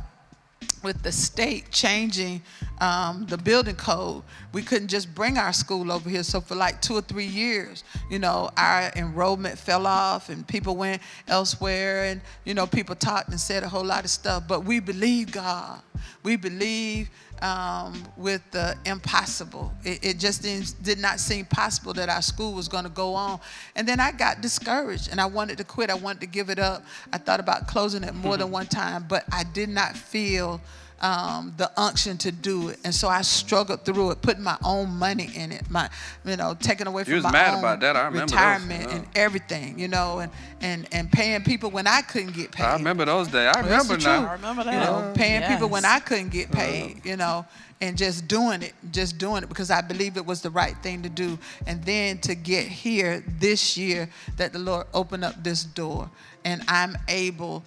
with the state changing the building code, we couldn't just bring our school over here. So for like 2 or 3 years, you know, our enrollment fell off and people went elsewhere, and, you know, people talked and said a whole lot of stuff. But we believe God. We believe with the impossible. It just did not seem possible that our school was going to go on. And then I got discouraged and I wanted to quit. I wanted to give it up. I thought about closing it more than one time, but I did not feel the unction to do it. And so I struggled through it, putting my own money in it, taking away from my own retirement and everything, you know, and paying people when I couldn't get paid. I remember those days. I remember now. I remember that. You know, paying people when I couldn't get paid, you know, and just doing it because I believed it was the right thing to do. And then to get here this year, that the Lord opened up this door, and I'm able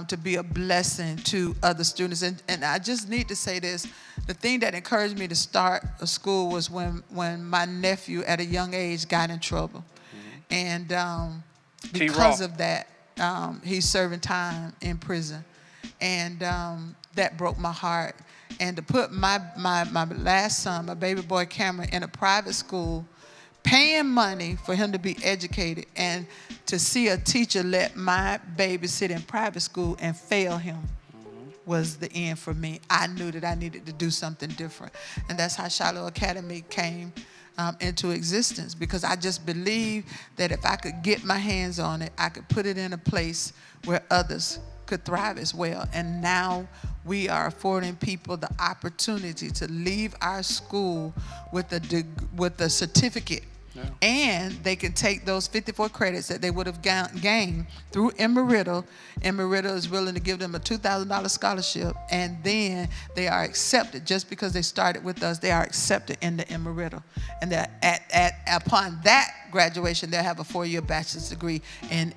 to be a blessing to other students. And I just need to say this. The thing that encouraged me to start a school was when my nephew at a young age got in trouble. And because of that, he's serving time in prison. And that broke my heart. And to put my last son, my baby boy Cameron, in a private school, paying money for him to be educated, and to see a teacher let my baby sit in private school and fail him was the end for me. I knew that I needed to do something different. And that's how Shiloh Academy came into existence, because I just believed that if I could get my hands on it, I could put it in a place where others could thrive as well. And now we are affording people the opportunity to leave our school with a certificate. Yeah. And they can take those 54 credits that they would have gained through Embry-Riddle. Embry-Riddle is willing to give them a $2,000 scholarship, and then they are accepted. Just because they started with us, they are accepted into Embry-Riddle. And upon that graduation, they'll have a 4-year bachelor's degree in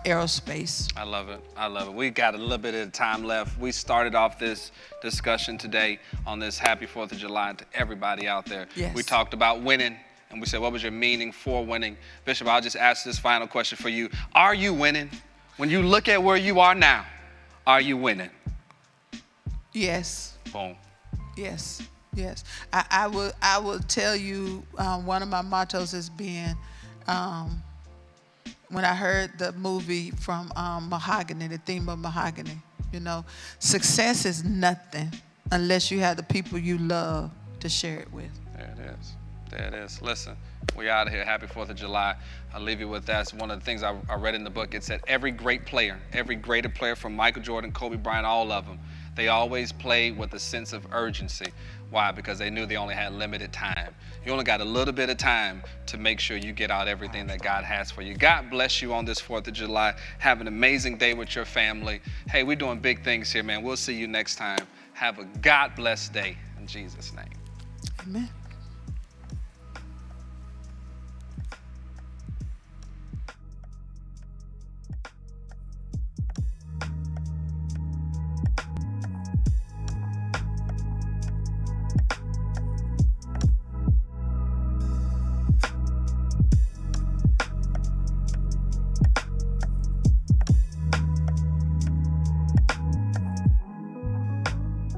aerospace. I love it. I love it. We got a little bit of time left. We started off this discussion today on this happy 4th of July to everybody out there. Yes. We talked about winning. And we said, what was your meaning for winning? Bishop, I'll just ask this final question for you. Are you winning? When you look at where you are now, are you winning? Yes. Boom. Yes. Yes. I will tell you, one of my mottos has been, when I heard the movie from Mahogany, the theme of Mahogany, you know, success is nothing unless you have the people you love to share it with. There it is. There it is. Listen, we out of here. Happy 4th of July. I'll leave you with that. It's one of the things I read in the book. It said every great player, every greater player from Michael Jordan, Kobe Bryant, all of them, they always played with a sense of urgency. Why? Because they knew they only had limited time. You only got a little bit of time to make sure you get out everything that God has for you. God bless you on this 4th of July. Have an amazing day with your family. Hey, we're doing big things here, man. We'll see you next time. Have a God-blessed day in Jesus' name. Amen.